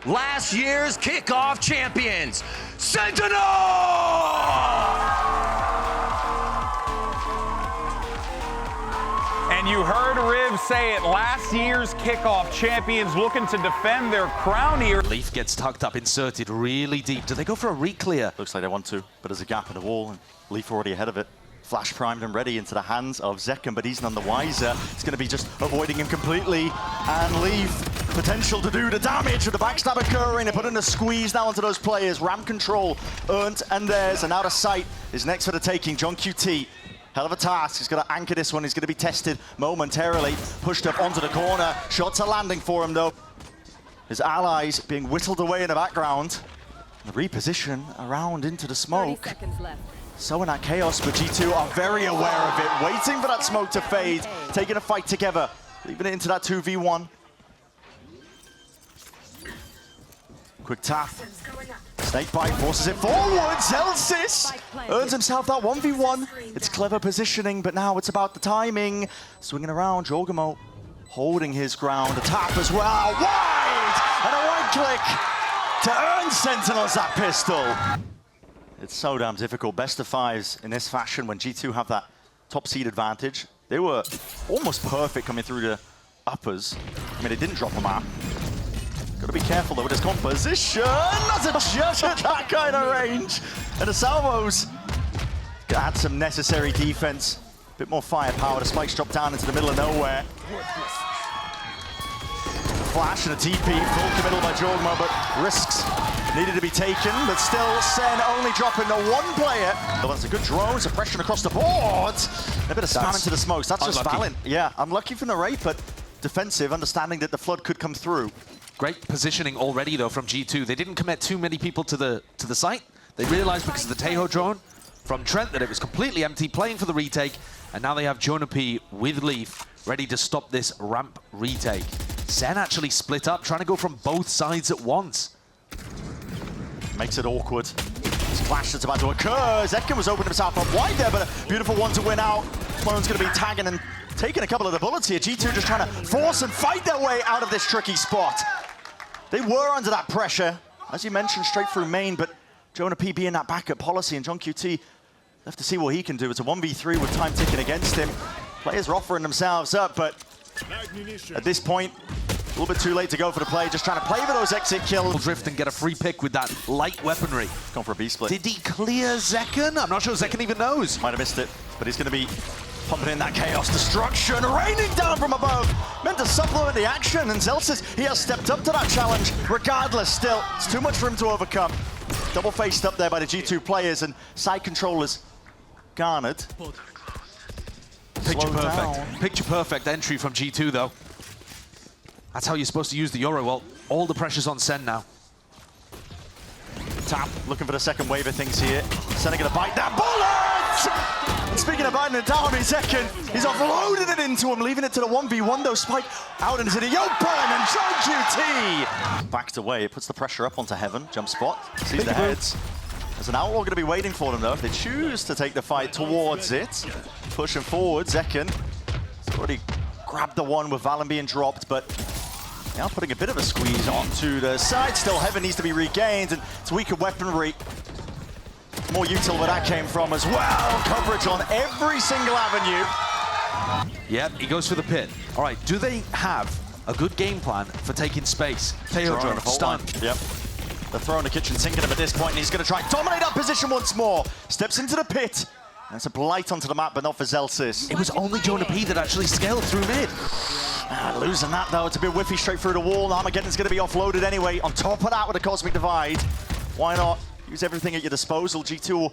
Last year's kickoff champions, Sentinels! And you heard Riv say it, last year's kickoff champions looking to defend their crown here. Leaf gets tucked up, inserted really deep. Do they go for a re-clear? Looks like they want to, but there's a gap in the wall, and Leaf already ahead of it. Flash primed and ready into the hands of Zekken, but he's none the wiser. It's going to be just avoiding him completely, and Leaf, potential to do the damage with the backstab occurring. They put in a squeeze now onto those players. Ram control earned and theirs, and out of sight is next for the taking. John QT, hell of a task. He's got to anchor this one. He's going to be tested momentarily. Pushed up onto the corner. Shots are landing for him though. His allies being whittled away in the background. The reposition around into the smoke. 30 seconds left. So in that chaos, but G2 are very aware of it, waiting for that smoke to fade, taking a fight together, leaving it into that 2v1. Quick tap. Snake bite forces it forward. Zelsis earns himself that 1v1. It's clever positioning, but now it's about the timing. Swinging around, Jorgamo holding his ground. A tap as well, wide! And a right click to earn Sentinels that pistol. It's so damn difficult. Best of fives in this fashion when G2 have that top seed advantage. They were almost perfect coming through the uppers. I mean, they didn't drop a map. Got to be careful though with his composition. That's a judge at that kind of range. And the salvos gonna add some necessary defense. A bit more firepower. The spikes drop down into the middle of nowhere. Flash and a TP, full committal by Jorgmo, but risks needed to be taken, but still SEN only dropping the one player. Oh, that's a good drone, suppression across the board. A bit of spam into the smokes. That's just Valen. Yeah, unlucky from the raid, but defensive, understanding that the flood could come through. Great positioning already though from G2. They didn't commit too many people to the site. They realized because of the Tejo drone from Trent that it was completely empty, playing for the retake, and now they have Jonapi with Leaf ready to stop this ramp retake. SEN actually split up, trying to go from both sides at once. Makes it awkward. This clash that's about to occur. Zekken was opening himself up wide there, but a beautiful one to win out. Clone's going to be tagging and taking a couple of the bullets here. G2 just trying to force and fight their way out of this tricky spot. They were under that pressure, as you mentioned, straight through main, but Jonah P being that backup policy, and John QT left to see what he can do. It's a 1v3 with time ticking against him. Players are offering themselves up, but at this point, a little bit too late to go for the play, just trying to play for those exit kills. Drift and get a free pick with that light weaponry. Gone for a B-split. Did he clear Zekken? I'm not sure Zekken even knows. Might have missed it, but he's going to be pumping in that chaos destruction, raining down from above. Meant to supplement the action, and Zelsis, he has stepped up to that challenge. Regardless, still, it's too much for him to overcome. Double faced up there by the G2 players, and side controllers garnered. Picture perfect. Picture perfect entry from G2 though. That's how you're supposed to use the Euro. Well, all the pressure's on SEN now. Tap, looking for the second wave of things here. SEN are going to bite that bullet! And speaking of biting it down, Zekken, he's offloaded it into him, leaving it to the 1v1 though. Spike out into the open, and John QT backed away. It puts the pressure up onto Heaven. Jump spot, sees the heads. There's an outlaw going to be waiting for them though. If they choose to take the fight towards it, pushing forward, Zekken has already grabbed the one with Valen being dropped, but now putting a bit of a squeeze onto the side. Still, Heaven needs to be regained, and it's weaker weaponry. More util where that came from as well. Coverage on every single avenue. Yep, he goes for the pit. All right, do they have a good game plan for taking space? Tejo drone, stun. Yep. They're throwing the kitchen sink at him at this point, and he's going to try and dominate that position once more. Steps into the pit. And it's a blight onto the map, but not for Zelsis. It was only Jonah P that actually scaled through mid. Losing that though, it's a bit whiffy straight through the wall. Armageddon's going to be offloaded anyway. On top of that with a Cosmic Divide. Why not use everything at your disposal? G2 will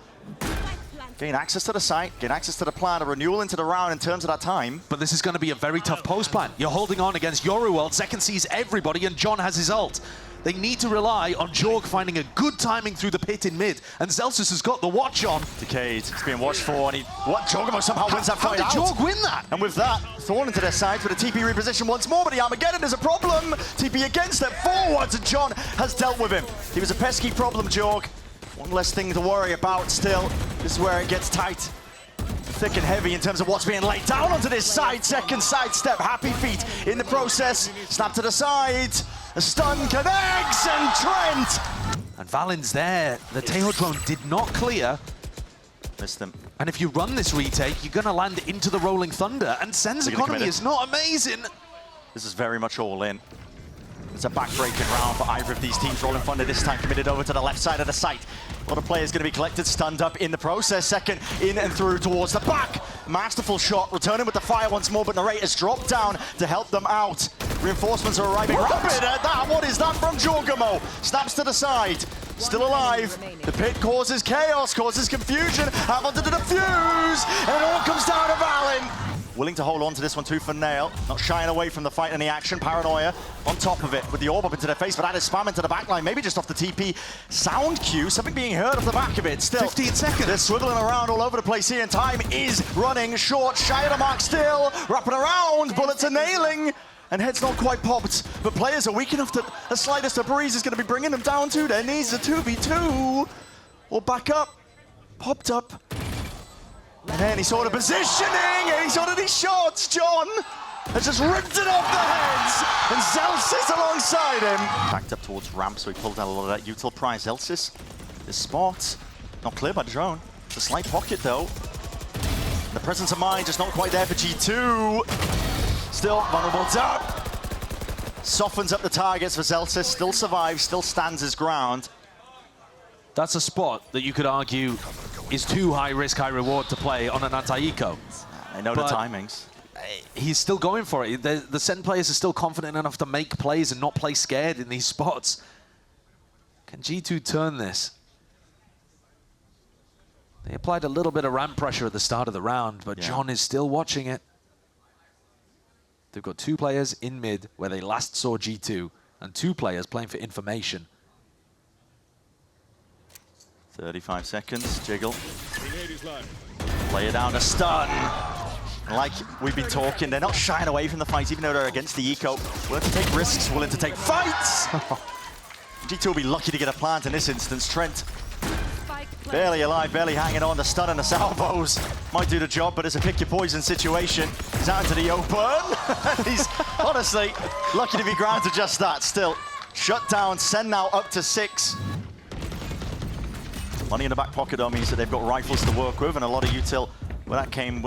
gain access to the site, gain access to the plan, a renewal into the round in terms of that time. But this is going to be a very tough post plan. You're holding on against Yoruworld. Zekken sees everybody, and John has his ult. They need to rely on Jorg finding a good timing through the pit in mid, and Zelsis has got the watch on. Decade, he's being watched for, and Jorgamo somehow wins that fight out. How did Jorg win that? And with that, Thorn into their sides with a TP reposition once more, but the Armageddon is a problem. TP again, step forwards, and John has dealt with him. He was a pesky problem, Jorg. One less thing to worry about still. This is where it gets tight. Thick and heavy in terms of what's being laid down onto this side. Second side step, happy feet in the process. Snap to the side. The stun connects, and Trent! And Valen's there. The Taeho drone did not clear. Missed him. And if you run this retake, you're going to land into the Rolling Thunder. And Sen's economy is not amazing. This is very much all in. It's a back-breaking round for either of these teams. Rolling Thunder this time committed over to the left side of the site. A lot of players going to be collected, stunned up in the process. Second, in and through towards the back. Masterful shot, returning with the fire once more, but Narrator's dropped down to help them out. Reinforcements are arriving rapid at that. What is that from Jorgamo? Snaps to the side. Still alive. The pit causes chaos, causes confusion. Hamilton to defuse, and it all comes down to Valen. Willing to hold on to this one tooth and nail. Not shying away from the fight and the action. Paranoia on top of it with the orb up into their face, but that is spam into the backline. Maybe just off the TP sound cue. Something being heard off the back of it. Still 15 seconds. They're swiveling around all over the place here, and time is running short. Shy of the mark still. Wrapping around. Bullets are nailing. And head's not quite popped, but players are weak enough that the slightest of breeze is going to be bringing them down to their knees. A 2v2. Or back up. Popped up. And then he saw the positioning, and he saw that he shots. John has just ripped it off the heads, and Zelsis alongside him. Backed up towards ramp, so he pulled out a lot of that util prize. Zelsis is spot. Not clear by the drone. It's a slight pocket, though. The presence of mind just not quite there for G2. Still vulnerable up. Softens up the targets for Zelsis. Still survives, still stands his ground. That's a spot that you could argue is too high risk, high reward to play on an anti-eco. I know the timings. He's still going for it. The SEN players are still confident enough to make plays and not play scared in these spots. Can G2 turn this? They applied a little bit of ramp pressure at the start of the round, but John is still watching it. They've got 2 players in mid where they last saw G2, and 2 players playing for information. 35 seconds, Jiggle. Lay it down to stun. Like we've been talking, they're not shying away from the fight, even though they're against the eco. Willing to take risks, willing to take fights. G2 will be lucky to get a plant in this instance. Trent, barely alive, barely hanging on. The stun and the salvos might do the job, but it's a pick your poison situation. He's out into the open. He's honestly lucky to be granted just that. Still, shut down. Sen now up to 6. Money in the back pocket, though, means that they've got rifles to work with, and a lot of util where that came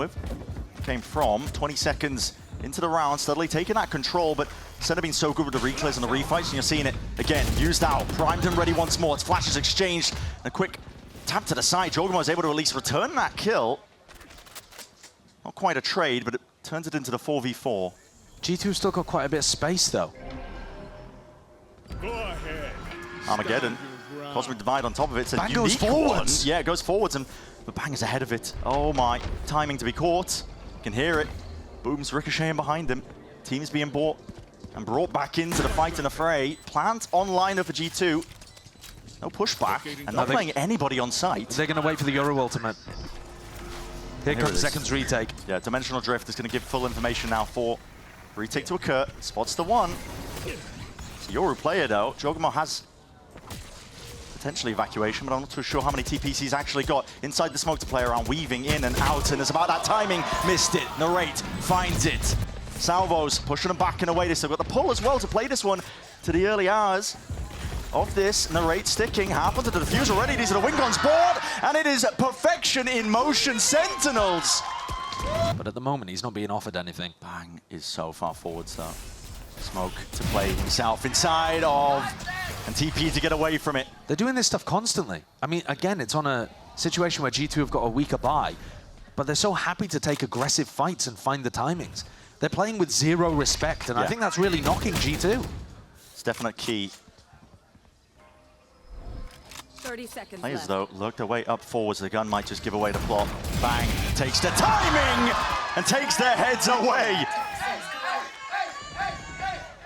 from. 20 seconds into the round, steadily taking that control, but instead of being so good with the reclays and the refights, and you're seeing it again, used out, primed and ready once more. It's flashes exchanged, and a quick tap to the side. Jorgamo was able to at least return that kill. Not quite a trade, but it turns it into the 4v4. G2 still got quite a bit of space, though. Armageddon. Cosmic Divide on top of it. It's a Bang unique goes forwards. one. Yeah, it goes forwards, and the Bang is ahead of it. Oh my, timing to be caught. You can hear it. Boom's ricocheting behind him. Team's being bought and brought back into the fight and the fray. Plant online for G2. No pushback, and not playing anybody on site. They're going to wait for the Euro ultimate. Here comes Seconds retake. Yeah, Dimensional Drift is going to give full information now for retake to occur. Spots the one. It's a Yoru player, though. Jorgamo has potentially evacuation, but I'm not too sure how many TPs he's actually got. Inside the smoke to play around, weaving in and out, and it's about that timing. Missed it. Narrate finds it. Salvos pushing them back and away. They've still got the pull as well to play this one to the early hours of this. Narrate sticking. Happens to the defuse already. These are the Wingon's board, and it is perfection in motion. Sentinels. But at the moment, he's not being offered anything. Bang is so far forward, so smoke to play himself inside of, and TP to get away from it. They're doing this stuff constantly. I mean, again, it's on a situation where G2 have got a weaker buy, but they're so happy to take aggressive fights and find the timings. They're playing with 0 respect, and I think that's really knocking G2. It's definite key. 30 seconds Players, left. though, lurk their way up forwards. The gun might just give away the plot. Bang takes the timing and takes their heads away.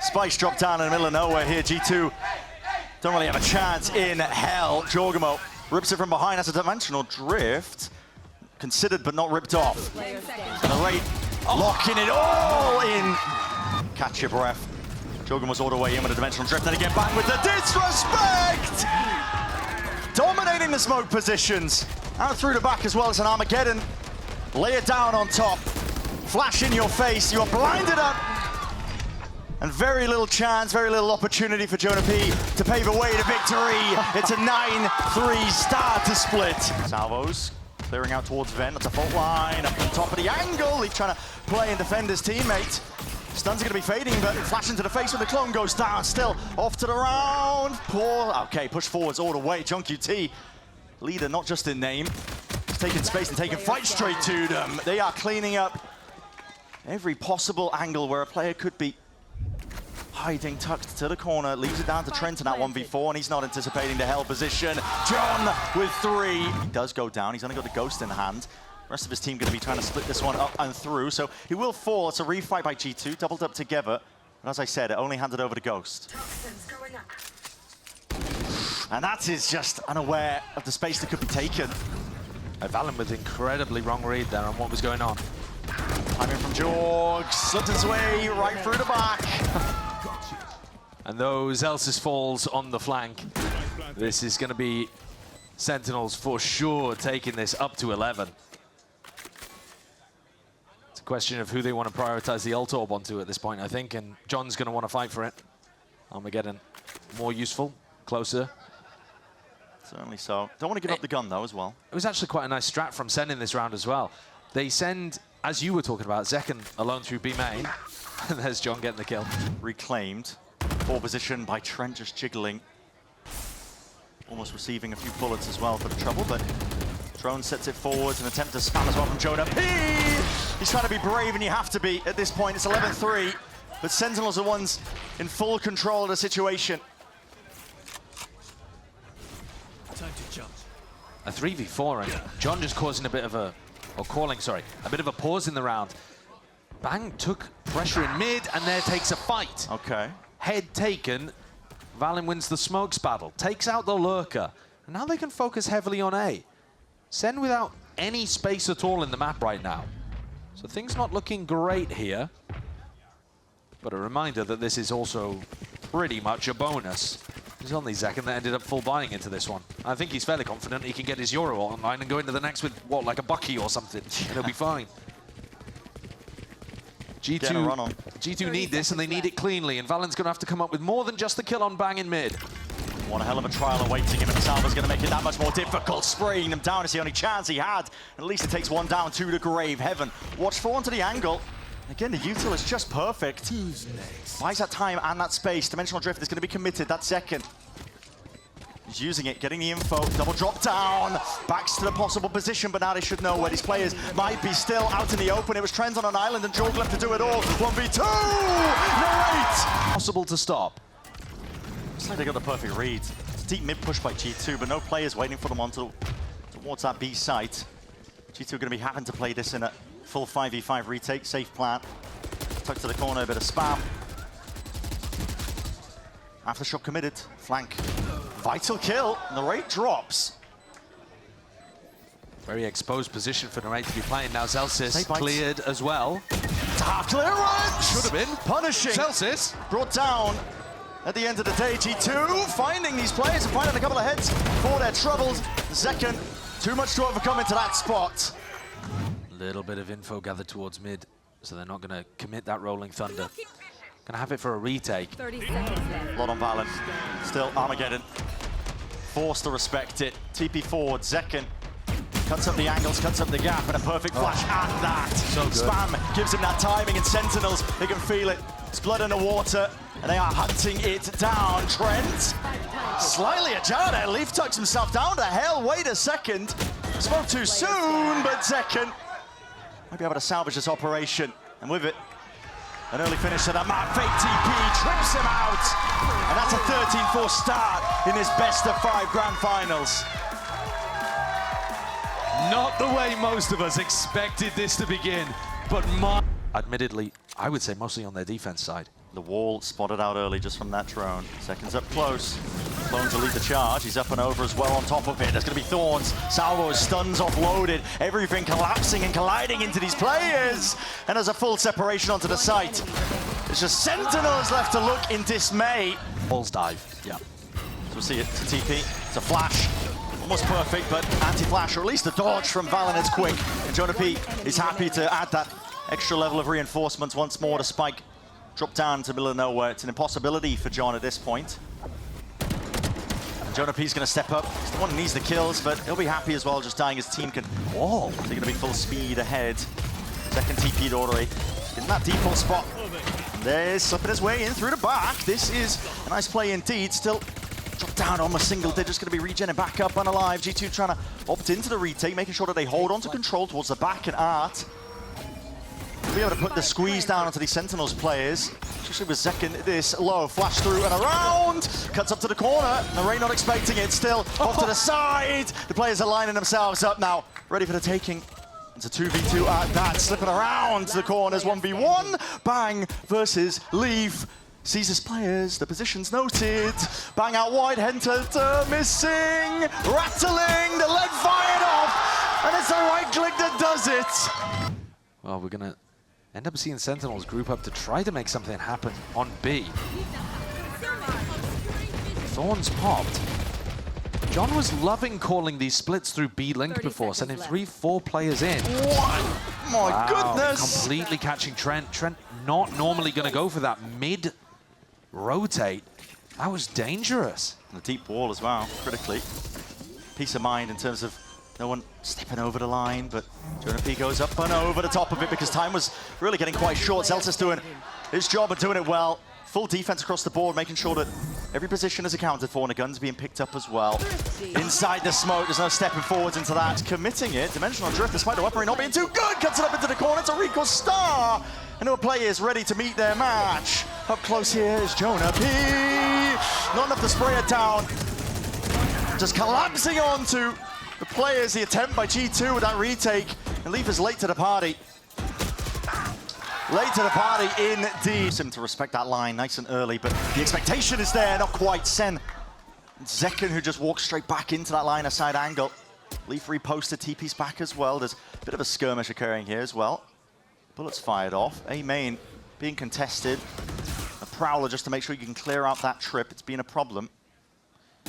Spikes drop down in the middle of nowhere here. G2 don't really have a chance in hell. Jorgamo rips it from behind. That's a Dimensional Drift. Considered but not ripped off. And the rate locking it all in. Catch your breath. Jorgamo's all the way in with a Dimensional Drift. Then again, Bang with the disrespect! Dominating the smoke positions. Out through the back as well as an Armageddon. Lay it down on top. Flash in your face. You are blinded up. And very little chance, very little opportunity for Jonah P to pave a way to victory. It's a 9-3 start to split. Salvos clearing out towards Ven. That's a fault line up on top of the angle. He's trying to play and defend his teammate. Stuns are going to be fading, but flash into the face when the clone goes down. Still off to the round. Poor. Okay, push forwards all the way. Junk UT, leader not just in name. He's taking space and taking fight straight to them. They are cleaning up every possible angle where a player could be hiding, tucked to the corner, leaves it down to Trent in that 1v4, and he's not anticipating the hell position. John with 3. He does go down, he's only got the Ghost in hand. The rest of his team going to be trying to split this one up and through, so he will fall. It's a refight by G2, doubled up together. But as I said, it only handed over to Ghost. And that is just unaware of the space that could be taken. Valen with incredibly wrong read there on what was going on. Timing from Jorg, slipped his way right through the back. And those Elsis falls on the flank. This is going to be Sentinels for sure taking this up to 11. It's a question of who they want to prioritize the ult orb onto at this point, I think, and John's going to want to fight for it. Armageddon, more useful, closer. Certainly so. Don't want to give up the gun, though, as well. It was actually quite a nice strat from Sen in this round as well. They send, as you were talking about, Zekken alone through B main, and there's John getting the kill. Reclaimed. Poor position by Trent, just jiggling. Almost receiving a few bullets as well for the trouble, but Drone sets it forwards, an attempt to spam as well from Jonah P. He's trying to be brave, and you have to be at this point. It's 11-3, but Sentinels are the ones in full control of the situation. A 3v4, and John just causing a bit of a, or calling, sorry, a bit of a pause in the round. Bang took pressure in mid, and there takes a fight. Okay. Head taken, Valen wins the smokes battle, takes out the lurker, and now they can focus heavily on A. Sen without any space at all in the map right now. So things not looking great here. But a reminder that this is also pretty much a bonus. It's only Zekken that ended up full buying into this one. I think he's fairly confident he can get his Euro online and go into the next with, what, like a Bucky or something, and he'll be fine. G2 need this, and they need it cleanly, and Valen's going to have to come up with more than just the kill on Bang in mid. One hell of a trial awaiting him, and Salva's going to make it that much more difficult. Spraying them down is the only chance he had. At least it takes one down to the grave. Heaven watchful onto the angle. Again, the util is just perfect. Buys that time and that space. Dimensional Drift is going to be committed. That's second. He's using it, getting the info. Double drop down. Backs to the possible position, but now they should know where these players might be still out in the open. It was Trent on an island, and Jorg left to do it all. 1v2! Narrate! Possible to stop. Looks like they got the perfect read. It's a deep mid push by G2, but no players waiting for them towards that B site. G2 are going to be having to play this in a full 5v5 retake. Safe plan. Tuck to the corner, a bit of spam. Aftershock committed. Flank. Vital kill. Narrate drops. Very exposed position for Narrate to be playing now. Zelsis cleared as well. Half clearance! Should have been. Punishing. Zelsis Brought down at the end of the day. G2 finding these players and finding a couple of heads for their troubles. Zekken, too much to overcome into that spot. Little bit of info gathered towards mid, so they're not going to commit that Rolling Thunder. Going to have it for a retake. 30 seconds left. A lot on Valen. Still Armageddon. Forced to respect it. TP forward. Zekken cuts up the angles, cuts up the gap, and a perfect flash at that. So good. Spam gives him that timing, and Sentinels, they can feel it. It's blood in the water, and they are hunting it down. Trent, slightly ajar there. Leaf tucks himself down to hell. Wait a second. Spoke too soon, but Zekken might be able to salvage this operation. And with it, an early finish to that map. Fake TP trips him out. And that's a 13-4 start in this best-of-5 grand finals. Not the way most of us expected this to begin, but admittedly, I would say mostly on their defense side. The wall spotted out early just from that drone. Seconds up close. Clones will lead the charge. He's up and over as well on top of it. There's going to be Thorns. Salvo, stuns offloaded. Everything collapsing and colliding into these players. And there's a full separation onto the site. There's just Sentinels left to look in dismay. Balls dive. Yeah. So we'll see it. It's a TP. It's a flash. Almost perfect, but anti-flash, or at least the dodge from Valen is quick. And Jonah P is happy to add that extra level of reinforcements once more to spike drop down to the middle of nowhere. It's an impossibility for John at this point. Jonah P's going to step up. He's the one who needs the kills, but he'll be happy as well, just dying his team can wall. They're going to be full speed ahead. Second TP'd already. In that default spot. There's slipping his way in through the back. This is a nice play indeed. Still drop down almost single digits, going to be regenerating back up and alive. G2 trying to opt into the retake, making sure that they hold on to control towards the back, and Art will be able to put the squeeze down onto these Sentinels players, especially with Zekken this low. Flash through and around, cuts up to the corner. Narray not expecting it, still off to the side. The players are lining themselves up now, ready for the taking. It's a 2v2 at that, slipping around to the corners, 1v1. Bang versus Leaf. Sees his players, the position's noted. Bang out wide, Henter missing. Rattling, the lead fired off. And it's the right click that does it. Well, we're going to end up seeing Sentinels group up to try to make something happen on B. Thorns popped. John was loving calling these splits through B-Link before, sending 3-4 players in. What? My goodness! Completely catching Trent. Trent not normally going to go for that mid-rotate. That was dangerous. And the deep wall as well, critically. Peace of mind in terms of no one stepping over the line, but Jonah P goes up and over the top of it because time was really getting quite short. Zeltis doing his job and doing it well. Full defense across the board, making sure that every position is accounted for and the gun's being picked up as well. Inside the smoke, there's no stepping forwards into that. Committing it, Dimensional Drift, despite the weaponry not being too good, cuts it up into the corner. It's a Rico Star. And our players ready to meet their match. Up close here is Jonah P. Not enough to spray it down. Just collapsing onto the players, the attempt by G2 with that retake. And Leaf is late to the party. Late to the party indeed. Him to respect that line nice and early, but the expectation is there, not quite. Sen. Zekken who just walks straight back into that line, a side angle. Leaf reposted, TP's back as well. There's a bit of a skirmish occurring here as well. Bullets fired off. A main being contested. A Prowler just to make sure you can clear out that trip. It's been a problem.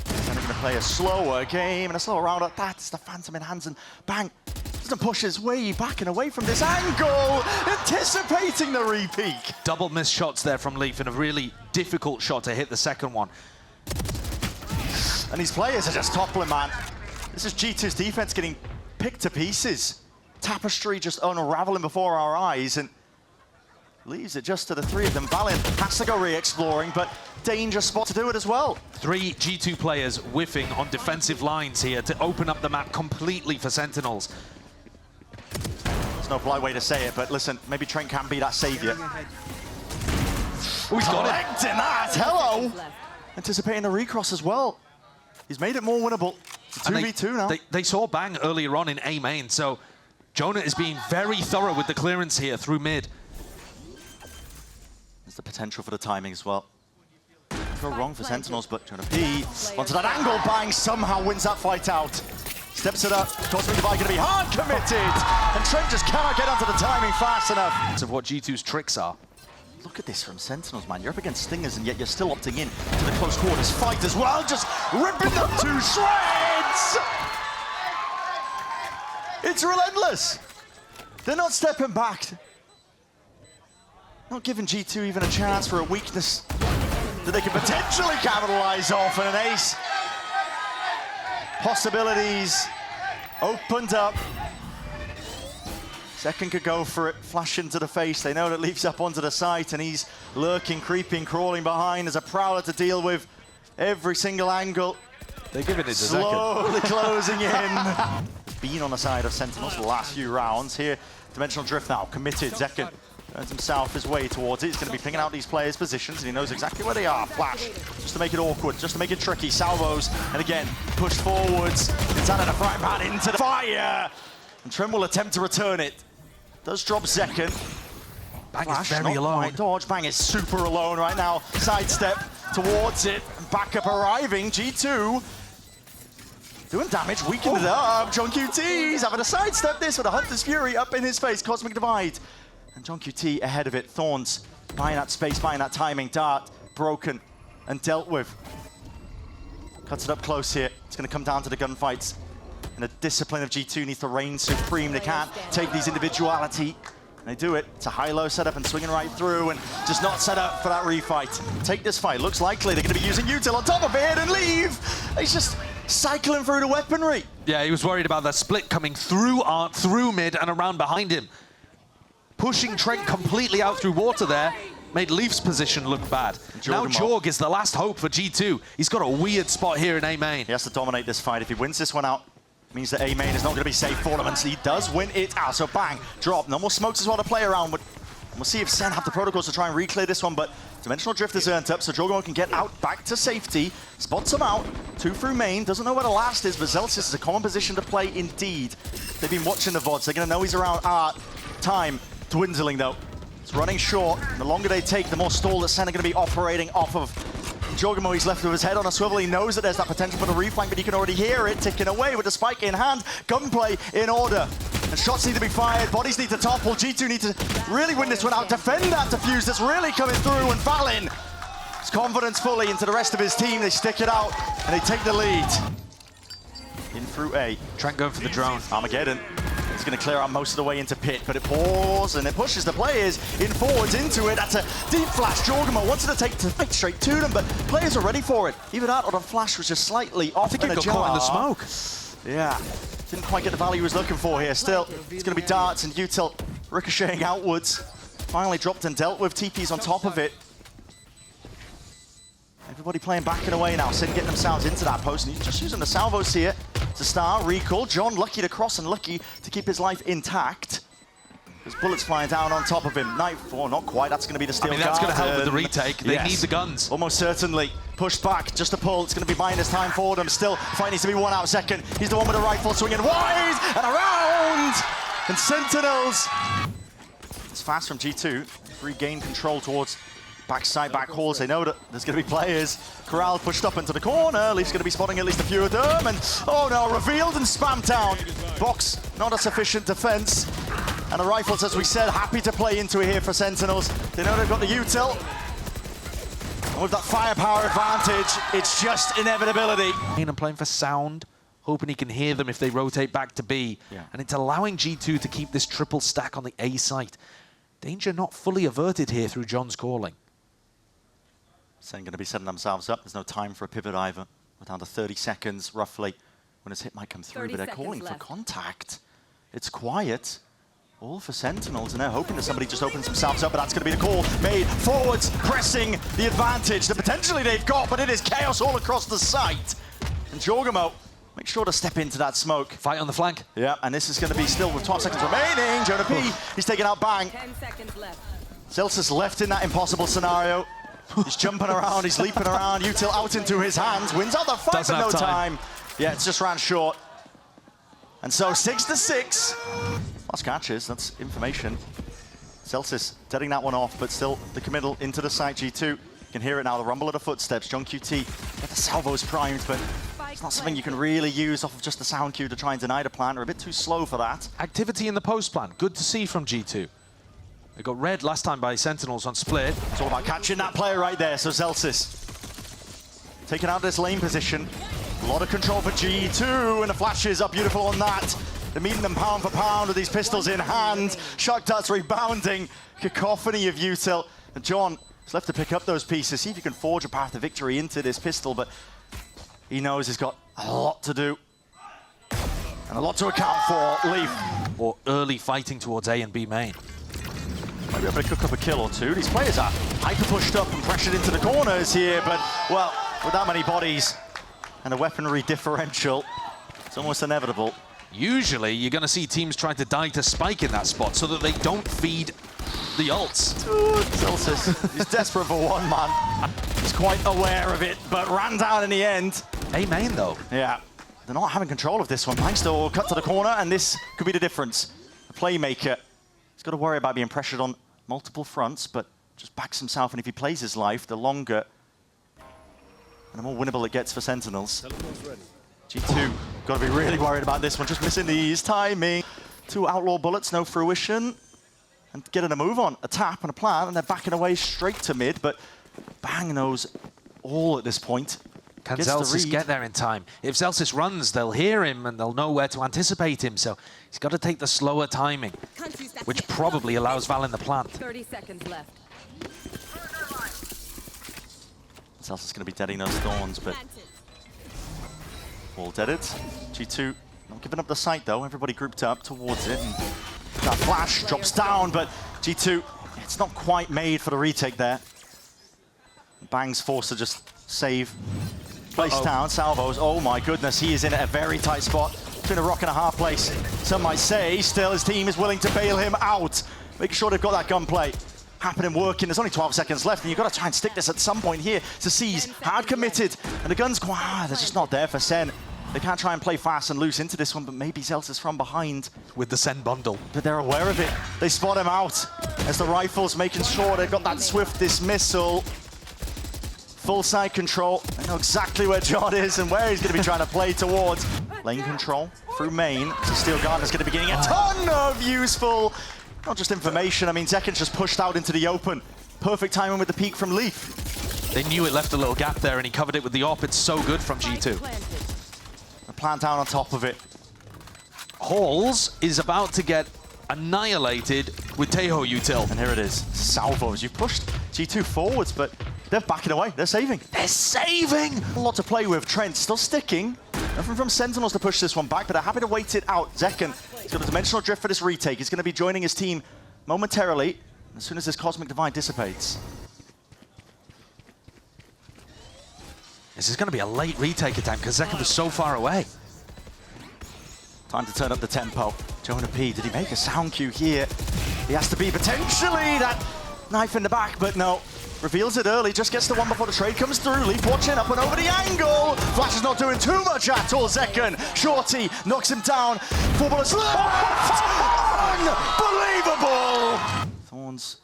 Then going to play a slower game and a slower round. That's the Phantom in hands, and Bang doesn't push his way back and away from this angle, anticipating the re-peek. Double missed shots there from Leaf and a really difficult shot to hit the second one. And these players are just toppling, man. This is G2's defense getting picked to pieces. Tapestry just unraveling before our eyes and leaves it just to the three of them. Valiant has to go re-exploring, but danger spot to do it as well. 3 G2 players whiffing on defensive lines here to open up the map completely for Sentinels. There's no polite way to say it, but listen, maybe Trent can be that savior. Oh, he's got it. That. Hello. Anticipating the recross as well. He's made it more winnable. It's a 2v2 now. They saw Bang earlier on in A main, so Jonah is being very thorough with the clearance here through mid. There's the potential for the timing as well. Go wrong for Sentinels, but Jonah P onto that angle. Bang somehow wins that fight out. Steps it up. Cosmic Divide going to be hard committed. And Trent just cannot get onto the timing fast enough. Of what G2's tricks are. Look at this from Sentinels, man. You're up against Stingers, and yet you're still opting in to the close quarters fight as well. Just ripping them to shreds. It's relentless. They're not stepping back. Not giving G2 even a chance for a weakness that they could potentially capitalize off, and an ace. Possibilities opened up. Second could go for it, flash into the face. They know that Leaf's up onto the site, and he's lurking, creeping, crawling behind. There's a Prowler to deal with every single angle. They're giving it to slowly closing in. Been on the side of Sentinels for the last few rounds. Here, Dimensional Drift now committed. Zekken turns himself his way towards it. He's going to be picking out these players' positions, and he knows exactly where they are. Flash, just to make it awkward, just to make it tricky. Salvos, and again, pushed forwards. It's out of the frying pan into the fire. And Trent will attempt to return it. Does drop Zekken. Bang Flash, is very alone. Dodge. Bang is super alone right now. Sidestep towards it. Backup arriving. G2 doing damage, weakened it up. John QT's having a sidestep this with a Hunter's Fury up in his face. Cosmic Divide. And John QT ahead of it. Thorns buying that space, buying that timing. Dart broken and dealt with. Cuts it up close here. It's going to come down to the gunfights. And the discipline of G2 needs to reign supreme. They can't take these individuality They do it. It's a high-low setup and swinging right through and just not set up for that refight. Take this fight. Looks likely they're going to be using Util on top of it and leave. He's just cycling through the weaponry. Yeah, he was worried about that split coming through Art, through mid, and around behind him. Pushing Trent completely out through water there made Leaf's position look bad. Now Jorg is the last hope for G2. He's got a weird spot here in A main. He has to dominate this fight. If he wins this one out, means that A main is not going to be safe for him, and he does win it out. So bang, drop. No more smokes as well to play around, but we'll see if Sen have the protocols to try and reclear this one, but Dimensional Drift is earned up, so Jorgamo can get out back to safety. Spots him out, 2 through main, doesn't know where the last is, but Zelsis is a common position to play indeed. They've been watching the VODs, they're going to know he's around. Time dwindling though. It's running short. The longer they take, the more stall that Sen are going to be operating off of. Jorgamo, he's left with his head on a swivel. He knows that there's that potential for the reflank, but you can already hear it ticking away with the spike in hand. Gunplay in order. And shots need to be fired, bodies need to topple. G2 need to really win this one out, defend that defuse that's really coming through, and Valin, his confidence fully into the rest of his team. They stick it out, and they take the lead. In through A. Trent going for the drone. Armageddon. It's going to clear out most of the way into pit, but it pours and it pushes the players in forwards into it. That's a deep flash. Jorgamo wanted to take the fight straight to them, but players are ready for it. Even that, or the flash was just slightly off. I think it got caught in the smoke. Yeah, didn't quite get the value he was looking for here. Still, it's going to be darts and Util ricocheting outwards. Finally dropped and dealt with. TP's on top of it. Everybody playing back and away now. Sin getting themselves into that post, and he's just using the salvos here to start. Recall. John lucky to cross and lucky to keep his life intact. There's bullets flying down on top of him. Nightfall, not quite. That's going to be the steel guard. That's going to help with the retake. They need the guns. Almost certainly. Pushed back, just a pull. It's going to be minus time for them. Still, fight needs to be 1 out second. He's the one with the rifle swinging wide and around. And Sentinels. It's fast from G2. Regain control towards backside back halls. They know that there's going to be players. Corral pushed up into the corner. Leaf's going to be spotting at least a few of them. And oh no, revealed and spammed down. Box, not a sufficient defense. And the rifles, as we said, happy to play into it here for Sentinels. They know they've got the util. And with that firepower advantage, it's just inevitability. And playing for sound, hoping he can hear them if they rotate back to B. Yeah. And it's allowing G2 to keep this triple stack on the A site. Danger not fully averted here through John's calling. Sen going to be setting themselves up. There's no time for a pivot either. We're down to 30 seconds, roughly, when his hit might come through. But they're calling for contact. It's quiet. All for Sentinels, and they're hoping that somebody just opens themselves up, but that's going to be the call made. Forwards pressing the advantage that potentially they've got, but it is chaos all across the site. And Jorgamo, make sure to step into that smoke. Fight on the flank. Yeah, and this is going to be still with 12 seconds remaining. Jonah P, he's taking out Bang. 10 seconds left. Zelsis left in that impossible scenario. He's jumping around, he's leaping around. Util out into his hands, wins out the fight, Doesn't but no have time. Yeah, it's just ran short. And so 6-6. Lost catches, that's information. Celsius setting that one off, but still the committal into the site. G2, you can hear it now, the rumble of the footsteps. John QT, get the salvos primed, but it's not something you can really use off of just the sound cue to try and deny the plan. They're a bit too slow for that. Activity in the post plan, good to see from G2. They got red last time by Sentinels on split. It's all about catching that player right there, so Zelsis taking out this lane position. A lot of control for G2, and the flashes are beautiful on that. They're meeting them pound for pound with these pistols in hand. Shock darts rebounding. Cacophony of Util. And John is left to pick up those pieces, see if he can forge a path to victory into this pistol, but he knows he's got a lot to do. And a lot to account for. Leaf. Or early fighting towards A and B main. Might be able to cook up a kill or two. These players are hyper pushed up and pressured into the corners here, but, well, with that many bodies and a weaponry differential, it's almost inevitable. Usually, you're going to see teams trying to die to spike in that spot so that they don't feed the ults. Celsius, he's desperate for one, man. He's quite aware of it, but ran down in the end. A main, though. Yeah, they're not having control of this one. Bankster will cut to the corner, and this could be the difference. The playmaker, he's got to worry about being pressured on multiple fronts, but just backs himself, and if he plays his life, the longer and the more winnable it gets for Sentinels. G2, got to be really worried about this one, just missing these timing. 2 outlaw bullets, no fruition. And getting a move on, a tap and a plan, and they're backing away straight to mid, but Bang knows all at this point. Can Zelsis get there in time? If Zelsis runs, they'll hear him and they'll know where to anticipate him, so he's got to take the slower timing. which probably allows Val in the plant. 30 seconds left. Zelsis is going to be deading those thorns, but all deaded. G2 not giving up the site though. Everybody grouped up towards it, and that flash drops down, but G2, it's not quite made for the retake there. Bang's forced to just save. Place down, Salvos, oh my goodness, he is in a very tight spot. Between a rock and a hard place. Some might say, still his team is willing to bail him out. Making sure they've got that gunplay happening, working. There's only 12 seconds left, and you've got to try and stick this at some point here to seize. Hard committed, and the gun's quite, they're just not there for Sen. They can't try and play fast and loose into this one, but maybe Zelsis from behind. With the Sen bundle. But they're aware of it. They spot him out as the rifles making sure they've got that swift dismissal. Full side control. They know exactly where John is and where he's going to be trying to play towards. Lane control through main. So Steel Gardner's going to be getting a ton of useful, not just information. I mean, Zekken's just pushed out into the open. Perfect timing with the peek from Leaf. They knew it left a little gap there, and he covered it with the op. It's so good from G2. The plant down on top of it. Halls is about to get annihilated with Teho util. And here it is. Salvos. You've pushed G2 forwards, but they're backing away. They're saving. They're saving! A lot to play with. Trent still sticking. Nothing from Sentinels to push this one back, but they're happy to wait it out. Zekken, he's got a dimensional drift for this retake. He's going to be joining his team momentarily as soon as this Cosmic Divide dissipates. This is going to be a late retake attempt because Zekken was so far away. Time to turn up the tempo. Jonah P, did he make a sound cue here? He has to be potentially that knife in the back, but no. Reveals it early, just gets the one before the trade comes through. Leaf watching up and over the angle. Flash is not doing too much at all. Zekken, Shorty knocks him down. 4 bullets left. Unbelievable! Thorns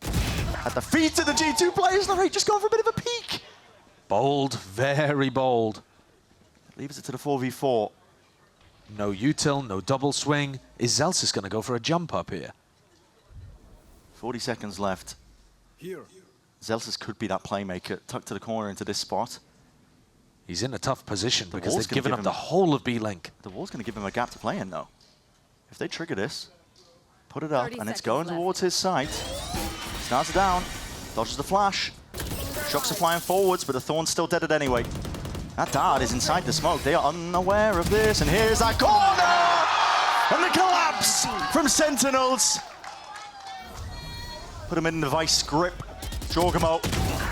at the feet of the G2 players. Larry just going for a bit of a peek. Bold, very bold. Leaves it to the 4v4. No util, no double swing. Is Zelsis going to go for a jump up here? 40 seconds left. Zelsis could be that playmaker, tucked to the corner into this spot. He's in a tough position because wall's they've given gonna up give the him- whole of B-Link. The wall's going to give him a gap to play in, though. If they trigger this, put it up, 30 and it's seconds going left. towards his side. Starts it down, dodges the flash. Shocks are flying forwards, but the Thorn's still deaded anyway. That dart is inside the smoke. They are unaware of this, and here's that corner! And the collapse from Sentinels. Put him in the vice grip. Jorgamo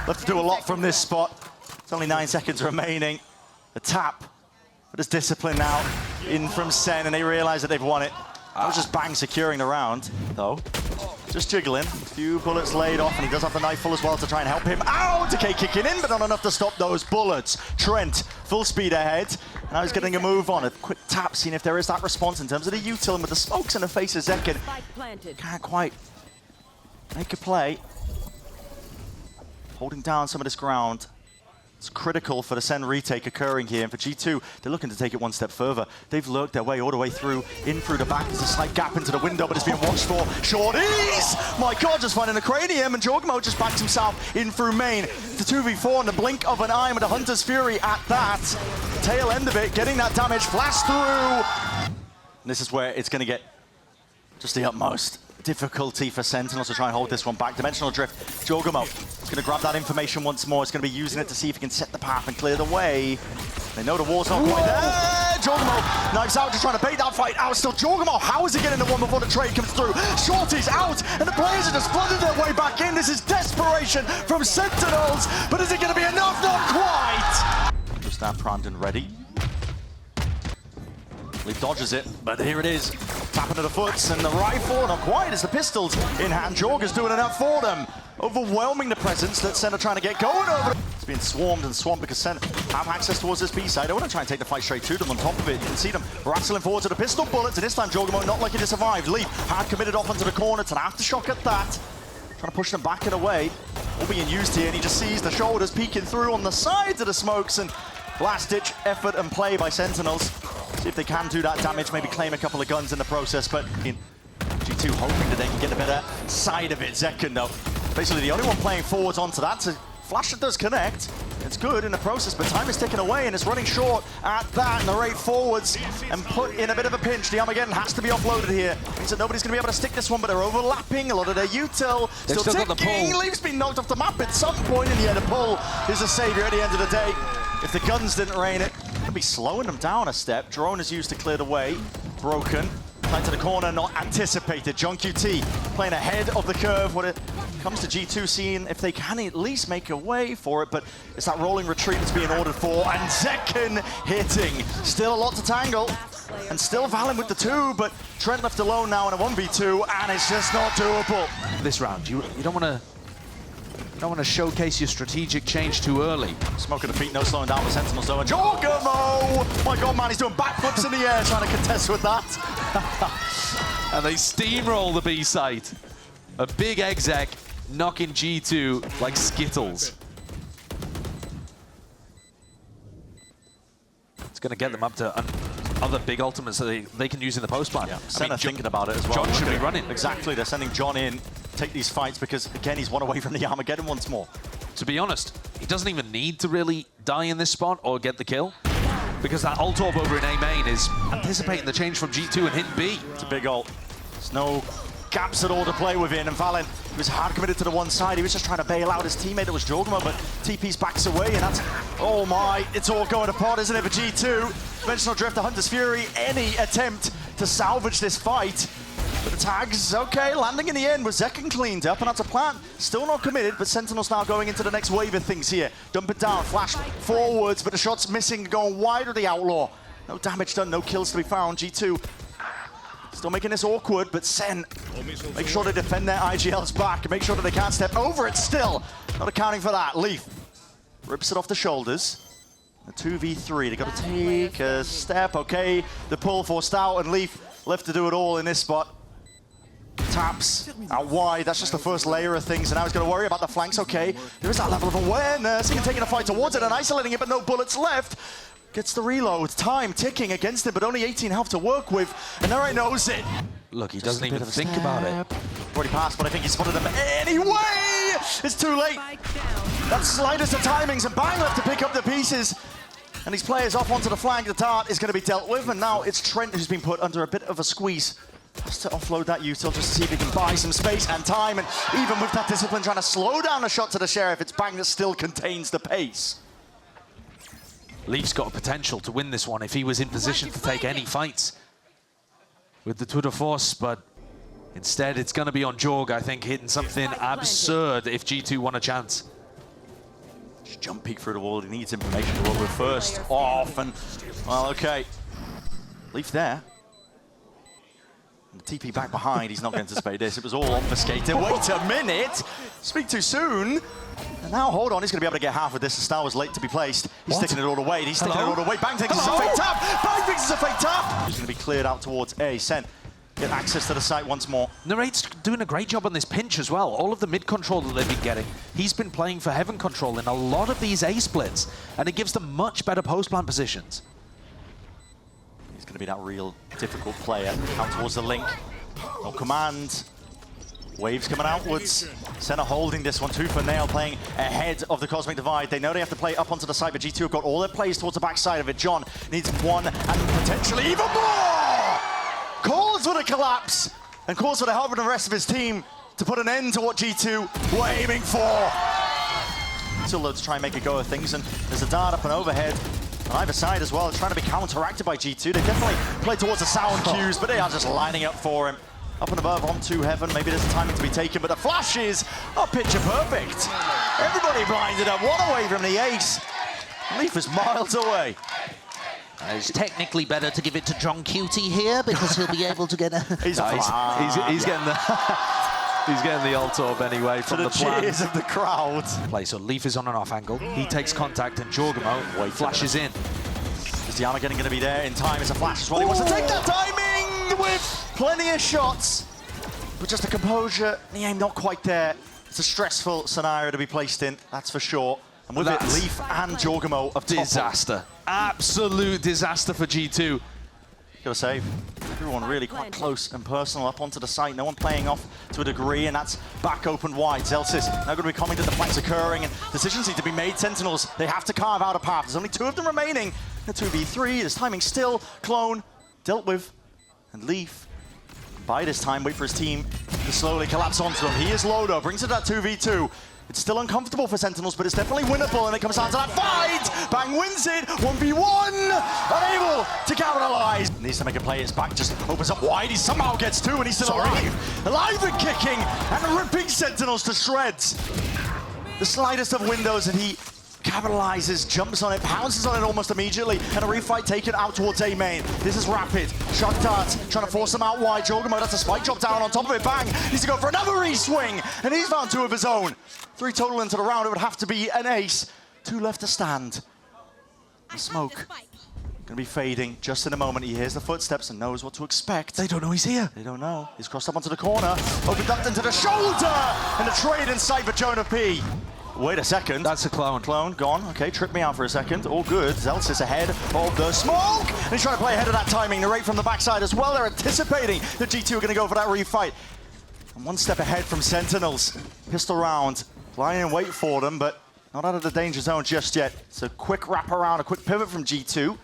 left to do a lot from this spot. It's only 9 seconds remaining. The tap, but it's discipline now. In from Sen, and they realize that they've won it. That was just Bang securing the round, though. Just jiggling. A few bullets laid off, and he does have the knife full as well to try and help him out. Decay kicking in, but not enough to stop those bullets. Trent, full speed ahead. Now he's getting a move on. A quick tap, seeing if there is that response in terms of the util, and with the smokes in the face of Zekken. Spike planted. Can't quite make a play. Holding down some of this ground. It's critical for the Sen retake occurring here, and for G2, they're looking to take it one step further. They've lurked their way all the way through, in through the back. There's a slight gap into the window, but it's being watched for. Shorties! My God, just finding the cranium, and Jorgamo just backs himself in through main. The 2v4 in the blink of an eye with a Hunter's Fury at that. Tail end of it, getting that damage, flash through. And this is where it's going to get just the utmost difficulty for Sentinels to try and hold this one back. Dimensional drift. Jorgamo is going to grab that information once more. It's going to be using it to see if he can set the path and clear the way. They know the wall's not quite there. Jorgamo knives out, just trying to bait that fight out. Still Jorgamo, how is he getting the one before the trade comes through? Shorty's out, and the players are just flooding their way back in. This is desperation from Sentinels, but is it going to be enough? Not quite. Just that Brandon ready. He dodges it, but here it is. Tapping to the foots, and the rifle, not quite, as the pistols in hand. Jorga's doing enough for them. Overwhelming the presence that Sen are trying to get going over. It's being swarmed and swamped because Sen have access towards this B side. I want to try and take the fight straight to them on top of it. You can see them rattling forward to the pistol bullets, and this time Jorgamo not lucky to survive. Leap hard committed off onto the corner. It's an aftershock at that. Trying to push them back and away. All being used here, and he just sees the shoulders peeking through on the sides of the smokes, and last-ditch effort and play by Sentinels. See if they can do that damage, maybe claim a couple of guns in the process, but G2 hoping that they can get a better side of it. Zekken, though, basically the only one playing forwards onto that. So Flash does connect. It's good in the process, but time is ticking away and it's running short at that. And the rate forwards and put in a bit of a pinch. The Armageddon has to be offloaded here. Means that nobody's going to be able to stick this one, but they're overlapping. A lot of their util They've still got the ticking. pull. Leaf's been knocked off the map at some point in the end. The pull is a savior at the end of the day. If the guns didn't rain it, it'd be slowing them down a step. Drone is used to clear the way. Broken. Tight to the corner, not anticipated. John QT playing ahead of the curve when it comes to G2, seeing if they can at least make a way for it, but it's that rolling retreat that's being ordered for, and Zekken hitting. Still a lot to tangle, and still Valen with the 2, but Trent left alone now in a 1v2, and it's just not doable. This round, you don't want to showcase your strategic change too early. Smoke at the feet, no slowing down the Sentinels though, and Jorgamo! My God, man, he's doing backflips in the air trying to contest with that. And they steamroll the B site. A big exec knocking G2 like Skittles. It's going to get them up to other big ultimates that they can use in the post plan. Yeah, Sen are thinking about it as well. John should be running. Exactly, they're sending John in, take these fights, because again, he's one away from the Armageddon once more. To be honest, he doesn't even need to really die in this spot or get the kill, because that ult orb over in A main is anticipating the change from G2 and hit B. It's a big ult. There's no gaps at all to play within, and Valen, he was hard committed to the one side. He was just trying to bail out his teammate that was Jorgamo, but TP's backs away, and that's, oh my, it's all going apart, isn't it, for G2? Dimensional Drift, the Hunter's Fury, any attempt to salvage this fight. But the tags, okay, landing in the end was Zekken cleaned up, and that's a plant. Still not committed, but Sentinels now going into the next wave of things here. Dump it down, flash forwards, but the shot's missing, going wide of the Outlaw. No damage done, no kills to be found. G2 still making this awkward, but Sen, make sure they defend their IGLs back and make sure that they can't step over it still. Not accounting for that. Leaf rips it off the shoulders. A 2v3, they got to take a step, okay. The pull forced out, and Leaf left to do it all in this spot. Taps out wide, that's just the first layer of things, and now he's going to worry about the flanks, okay. There is that level of awareness, he can take a fight towards it and isolating it, but no bullets left. Gets the reload, time ticking against him, but only 18 health to work with, and there knows it. Look, he doesn't even think about it. Already passed, but I think he spotted them anyway! It's too late. That's slightest of timings, and Bang left to pick up the pieces. And these players off onto the flank, the dart is going to be dealt with, and now it's Trent who's been put under a bit of a squeeze. Has to offload that util just to see if he can buy some space and time, and even with that discipline trying to slow down a shot to the Sheriff, it's Bang that still contains the pace. Leaf's got a potential to win this one if he was in position to take any fights with the tour de force, but instead it's going to be on Jorg, I think, hitting something absurd if G2 won a chance. Just jump peek through the wall, he needs information to roll with first off, and, well, okay. Leaf there. And the TP back behind, he's not going to anticipate this. It was all obfuscated. Wait a minute! Speak too soon. And now, hold on, he's going to be able to get half of this. The star was late to be placed. He's sticking it all the way. He's sticking it all the way. Bang thinks it's a fake tap! Bang thinks it's a fake tap! He's going to be cleared out towards A. Sen, get access to the site once more. Narrate's doing a great job on this pinch as well. All of the mid control that they've been getting, he's been playing for Heaven control in a lot of these A splits, and it gives them much better post-plant positions. He's going to be that real difficult player out towards the link. No command. Waves coming outwards. Senna holding this one, tooth and nail, playing ahead of the Cosmic Divide. They know they have to play up onto the side, but G2 have got all their plays towards the backside of it. John needs one and potentially even more! Calls for the collapse and calls for the help of the rest of his team to put an end to what G2 were aiming for. Still loads to try and make a go of things, and there's a dart up and overhead on either side as well. It's trying to be counteracted by G2. They definitely play towards the sound cues, but they are just lining up for him. Up and above onto Heaven, maybe there's a timing to be taken, but the flashes are picture perfect. Everybody blinded up, one away from the ace. Leaf is miles away. It's technically better to give it to John Cutie here because he'll be able to get a... He's getting the he's getting the ult orb anyway from the plan. cheers of the crowd. Play, so Leaf is on an off angle. He takes contact and Jorgamo flashes in. Is the Armageddon going to be there in time? It's a flash as well. He wants to take that timing with plenty of shots. But just the composure, the aim not quite there. It's a stressful scenario to be placed in, that's for sure. And with it, Leaf and Jorgamo of disaster. Absolute disaster for G2. Got a save. Everyone really quite close and personal up onto the site. No one playing off to a degree, and that's back open wide. Zelsis now going to be commenting the flanks occurring, and decisions need to be made. Sentinels, they have to carve out a path. There's only 2 of them remaining. The 2v3, there's timing still. Clone dealt with, and Leaf, by this time, wait for his team to slowly collapse onto him. He is low though, brings it that 2v2. It's still uncomfortable for Sentinels, but it's definitely winnable, and it comes down to that fight! Bang wins it, 1v1! Unable to capitalize! Needs to make a play, his back just opens up wide, he somehow gets 2, and he's still alive! Alive and kicking, and ripping Sentinels to shreds! The slightest of windows, and he capitalizes, jumps on it, pounces on it almost immediately, and a refight taken out towards A main. This is rapid. Shock darts, trying to force them out wide. Jorgamo, that's a spike drop down on top of it. Bang! Needs to go for another re-swing, and he's found 2 of his own. 3 total into the round, it would have to be an ace. 2 left to stand. The smoke gonna be fading just in a moment. He hears the footsteps and knows what to expect. They don't know he's here. They don't know. He's crossed up onto the corner, opened up into the shoulder, and a trade inside for Jonah P. Wait a second. That's a clone. Clone gone. Okay, trip me out for a second. All good. Zelsis ahead of the smoke. And he's trying to play ahead of that timing. Narrate from the backside as well. They're anticipating that G2 are going to go for that refight. And 1 step ahead from Sentinels. Pistol round. Lying in wait for them, but not out of the danger zone just yet. So quick wrap around, a quick pivot from G2.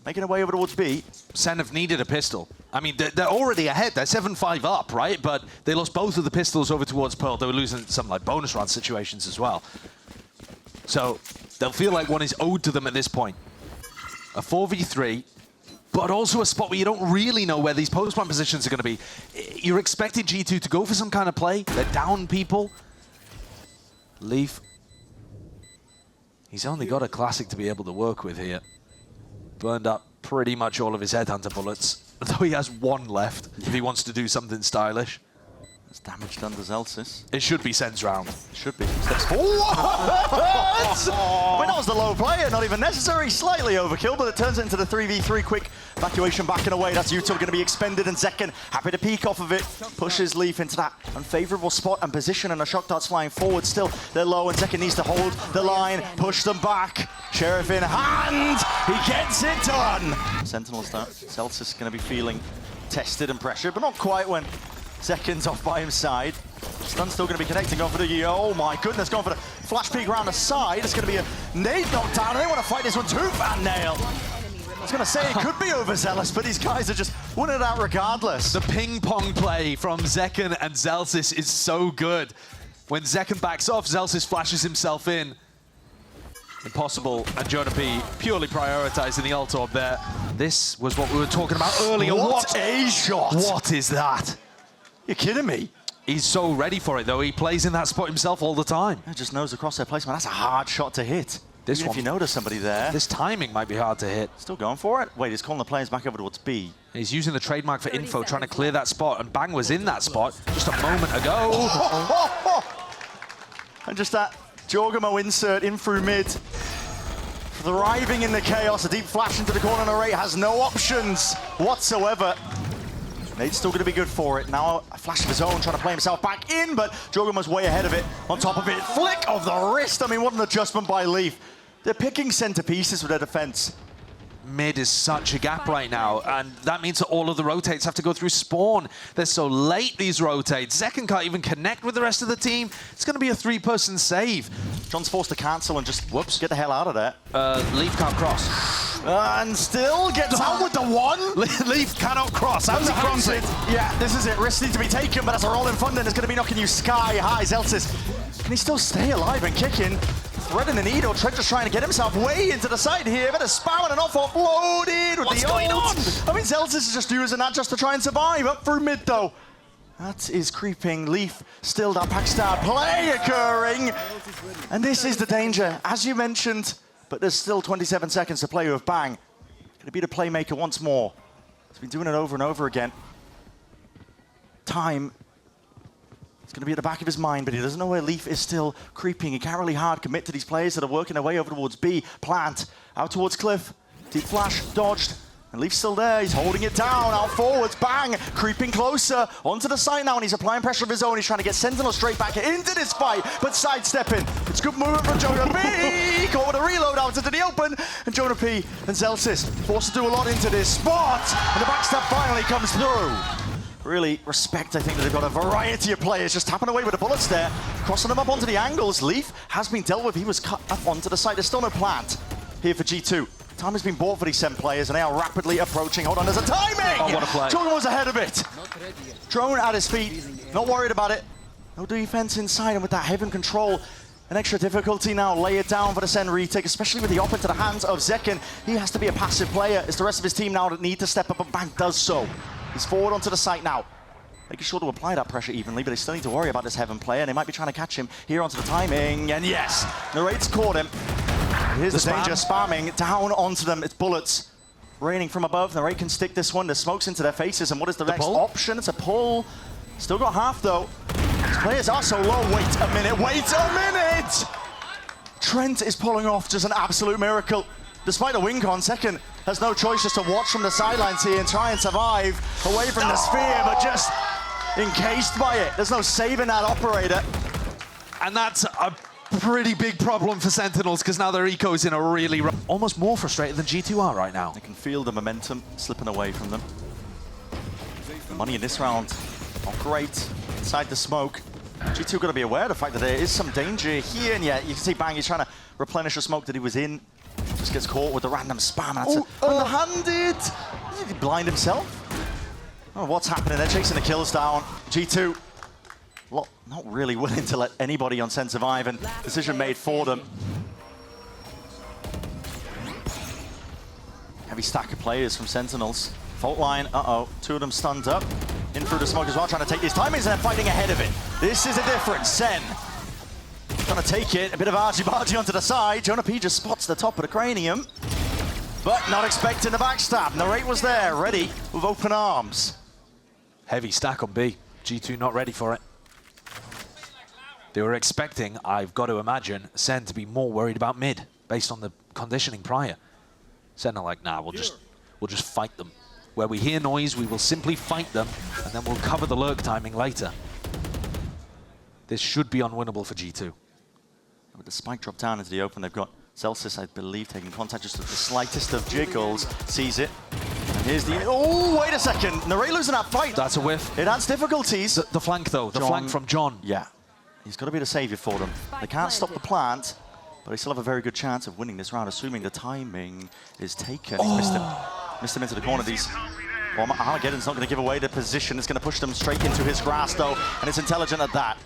Making their way over towards B. Sen have needed a pistol. I mean, they're already ahead. They're 7-5 up, right? But they lost both of the pistols over towards Pearl. They were losing some like bonus round situations as well. So they'll feel like one is owed to them at this point. A 4v3, but also a spot where you don't really know where these post-plant positions are going to be. You're expecting G2 to go for some kind of play. They're down people. Leaf. He's only got a classic to be able to work with here. Burned up pretty much all of his headhunter bullets, though he has 1 left if he wants to do something stylish. It's damage done to Zelsis. It should be Sen's round. It should be. Steps forward! I mean, that was the low player, not even necessary. Slightly overkill, but it turns it into the 3v3. Quick evacuation back and away. That's Utah going to be expended, and Zekken happy to peek off of it. Pushes Leaf into that unfavorable spot and position, and the shock darts flying forward still. They're low, and Zekken needs to hold the line, push them back. Sheriff in hand. He gets it done. Sentinels, though. Zelsis going to be feeling tested and pressured, but not quite when Zekken's off by his side. Stun's still going to be connecting, going for the, oh my goodness, going for the flash peek around the side. It's going to be a nade knockdown, and they want to fight this one too, Van Nail. I was going to say it could be overzealous, but these guys are just winning it out regardless. The ping pong play from Zekken and Zelsis is so good. When Zekken backs off, Zelsis flashes himself in. Impossible, and Jonah P purely prioritizing the ult orb there. This was what we were talking about earlier. What a shot! What is that? You're kidding me? He's so ready for it, though. He plays in that spot himself all the time. He just knows the crosshair placement. That's a hard shot to hit. This Even one, if you notice somebody there. This timing might be hard to hit. Still going for it? Wait, he's calling the players back over towards B. He's using the trademark for info, trying to clear that spot, and Bang was in that spot just a moment ago. And just that Jorgamo insert in through mid. Thriving in the chaos, a deep flash into the corner, and Ray has no options whatsoever. Nate's still going to be good for it. Now a flash of his own, trying to play himself back in, but Jorgamo's way ahead of it. On top of it, flick of the wrist. I mean, what an adjustment by Leaf. They're picking centerpieces with their defense. Mid is such a gap right now, and that means that all of the rotates have to go through spawn. They're so late, these rotates. Zekken can't even connect with the rest of the team. It's going to be a 3-person save. John's forced to cancel and just, whoops, get the hell out of there. Leaf can't cross. And still gets out with the 1. Leaf cannot cross. How's he crossing? Yeah, this is it. Risks need to be taken, but as a roll in front, then it's going to be knocking you sky high. Zelsis, can he still stay alive and kicking? Threading the needle, Trent just trying to get himself way into the side here, but a spam and an off offloaded with the ult. I mean, Zelsis is just using that just to try and survive. Up through mid, though. That is creeping. Leaf still that Packstar play occurring. And this is the danger, as you mentioned, but there's still 27 seconds to play with Bang. Gonna be the playmaker once more. He's been doing it over and over again. Time. It's going to be at the back of his mind, but he doesn't know where Leaf is still creeping. He can't really hard commit to these players that are working their way over towards B. Plant out towards Cliff. Deep flash, dodged, And Leaf's still there, he's holding it down, out forwards, bang, creeping closer, onto the side now, and he's applying pressure of his own. He's trying to get Sentinels straight back into this fight, but sidestepping. It's good movement from Jonah P. Caught with a reload out into the open, and Jonah P and Zelsis forced to do a lot into this spot, and the backstab finally comes through. Really respect, I think, that they've got a variety of players just tapping away with the bullets there, crossing them up onto the angles. Leaf has been dealt with, he was cut up onto the side. There's still no plant here for G2. Time has been bought for these SEN players, and they are rapidly approaching. Hold on, there's a timing! Oh, what a play. Jordan was ahead of it. Drone at his feet, not worried about it. No defense inside, and with that heaven control, an extra difficulty now. Lay it down for the SEN retake, especially with the op into the hands of Zekin. He has to be a passive player. It's the rest of his team now that need to step up, and Bank does so. He's forward onto the site now. Making sure to apply that pressure evenly, but they still need to worry about this heaven player. They might be trying to catch him here onto the timing, and yes, Narrate's caught him. Here's the danger, spamming down onto them. It's bullets raining from above. Narrate can stick this one. The smokes into their faces, and what is the next option? It's a pull. Still got half though. These players are so low. Wait a minute, wait a minute! Trent is pulling off just an absolute miracle. Despite the win con, Second has no choice just to watch from the sidelines here and try and survive away from the sphere, but just encased by it. There's no saving that operator. And that's a pretty big problem for Sentinels, because now their eco's in a really almost more frustrated than G2 are right now. They can feel the momentum slipping away from them. The money in this round, not great. Inside the smoke, G2 got to be aware of the fact that there is some danger here, and yet you can see Bang, he's trying to replenish the smoke that he was in. Just gets caught with the random spam. That's underhanded. Did he blind himself? Oh, what's happening? They're chasing the kills down. G2 not really willing to let anybody on SEN survive, and decision made for them. Heavy stack of players from Sentinels. Fault line, two of them stunned up. In through the smoke as well, trying to take these timings, and they're fighting ahead of it. This is a difference. SEN trying to take it, a bit of argy-bargy onto the side. Jonah P just spots the top of the cranium, but not expecting the backstab. Narrate was there, ready with open arms. Heavy stack on B. G2 not ready for it. They were expecting, I've got to imagine, SEN to be more worried about mid, based on the conditioning prior. SEN are like, nah, we'll just fight them. Where we hear noise, we will simply fight them, and then we'll cover the lurk timing later. This should be unwinnable for G2. With the spike drop down into the open, they've got Celsius, I believe, taking contact just with the slightest of jiggles. Sees it. And here's the... Oh, wait a second. Narrate losing that fight. That's a whiff. It adds difficulties. The flank, though. The flank from John. Yeah. He's got to be the savior for them. They can't stop the plant, but they still have a very good chance of winning this round, assuming the timing is taken. He's missed him. Missed him into the corner. Well, Armageddon's not going to give away the position. It's going to push them straight into his grasp, though, and it's intelligent at that.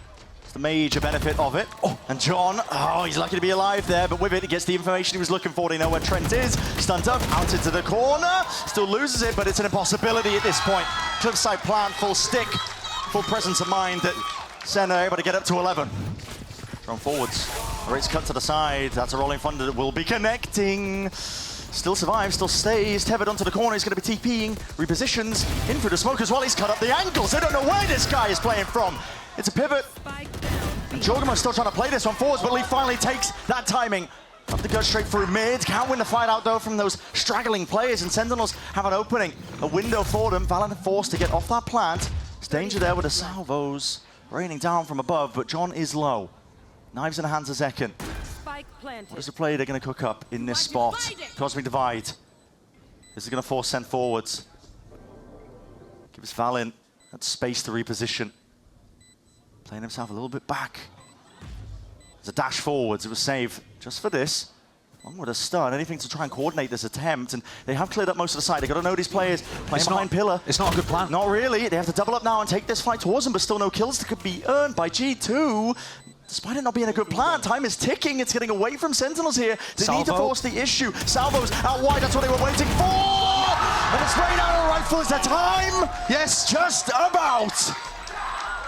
It's the major benefit of it. And John, he's lucky to be alive there, but with it, he gets the information he was looking for. They know where Trent is. Stunned up, out into the corner. Still loses it, but it's an impossibility at this point. Cliffside plant, full stick, full presence of mind that SEN are able to get up to 11. Thrown forwards. Rates cut to the side. That's a rolling thunder that will be connecting. Still survives, still stays. Tethered onto the corner. He's going to be TPing. Repositions. In through the smoke as well. He's cut up the ankles. They don't know where this guy is playing from. It's a pivot. And Jorgen's still trying to play this one forwards, but Lee finally takes that timing. Up to go straight through mid. Can't win the fight out, though, from those straggling players. And Sentinels have an opening. A window for them. Valorant forced to get off that plant. There's danger there with the salvos raining down from above, but John is low. Knives in the hands of Zekin. What is the play they're going to cook up in this spot? Cosmic Divide. This is going to force SEN forwards. Gives Valin that space to reposition. Playing himself a little bit back. There's a dash forwards. It was saved just for this. Long with a stun, anything to try and coordinate this attempt, and they have cleared up most of the side. They've got to know these players playing behind pillar. It's not a good plan. Not really. They have to double up now and take this fight towards them, but still no kills that could be earned by G2. Despite it not being a good plan, time is ticking. It's getting away from Sentinels here. They need to force the issue. Salvos out wide, that's what they were waiting for! And it's straight out of rifle. Is that time? Yes. Just about.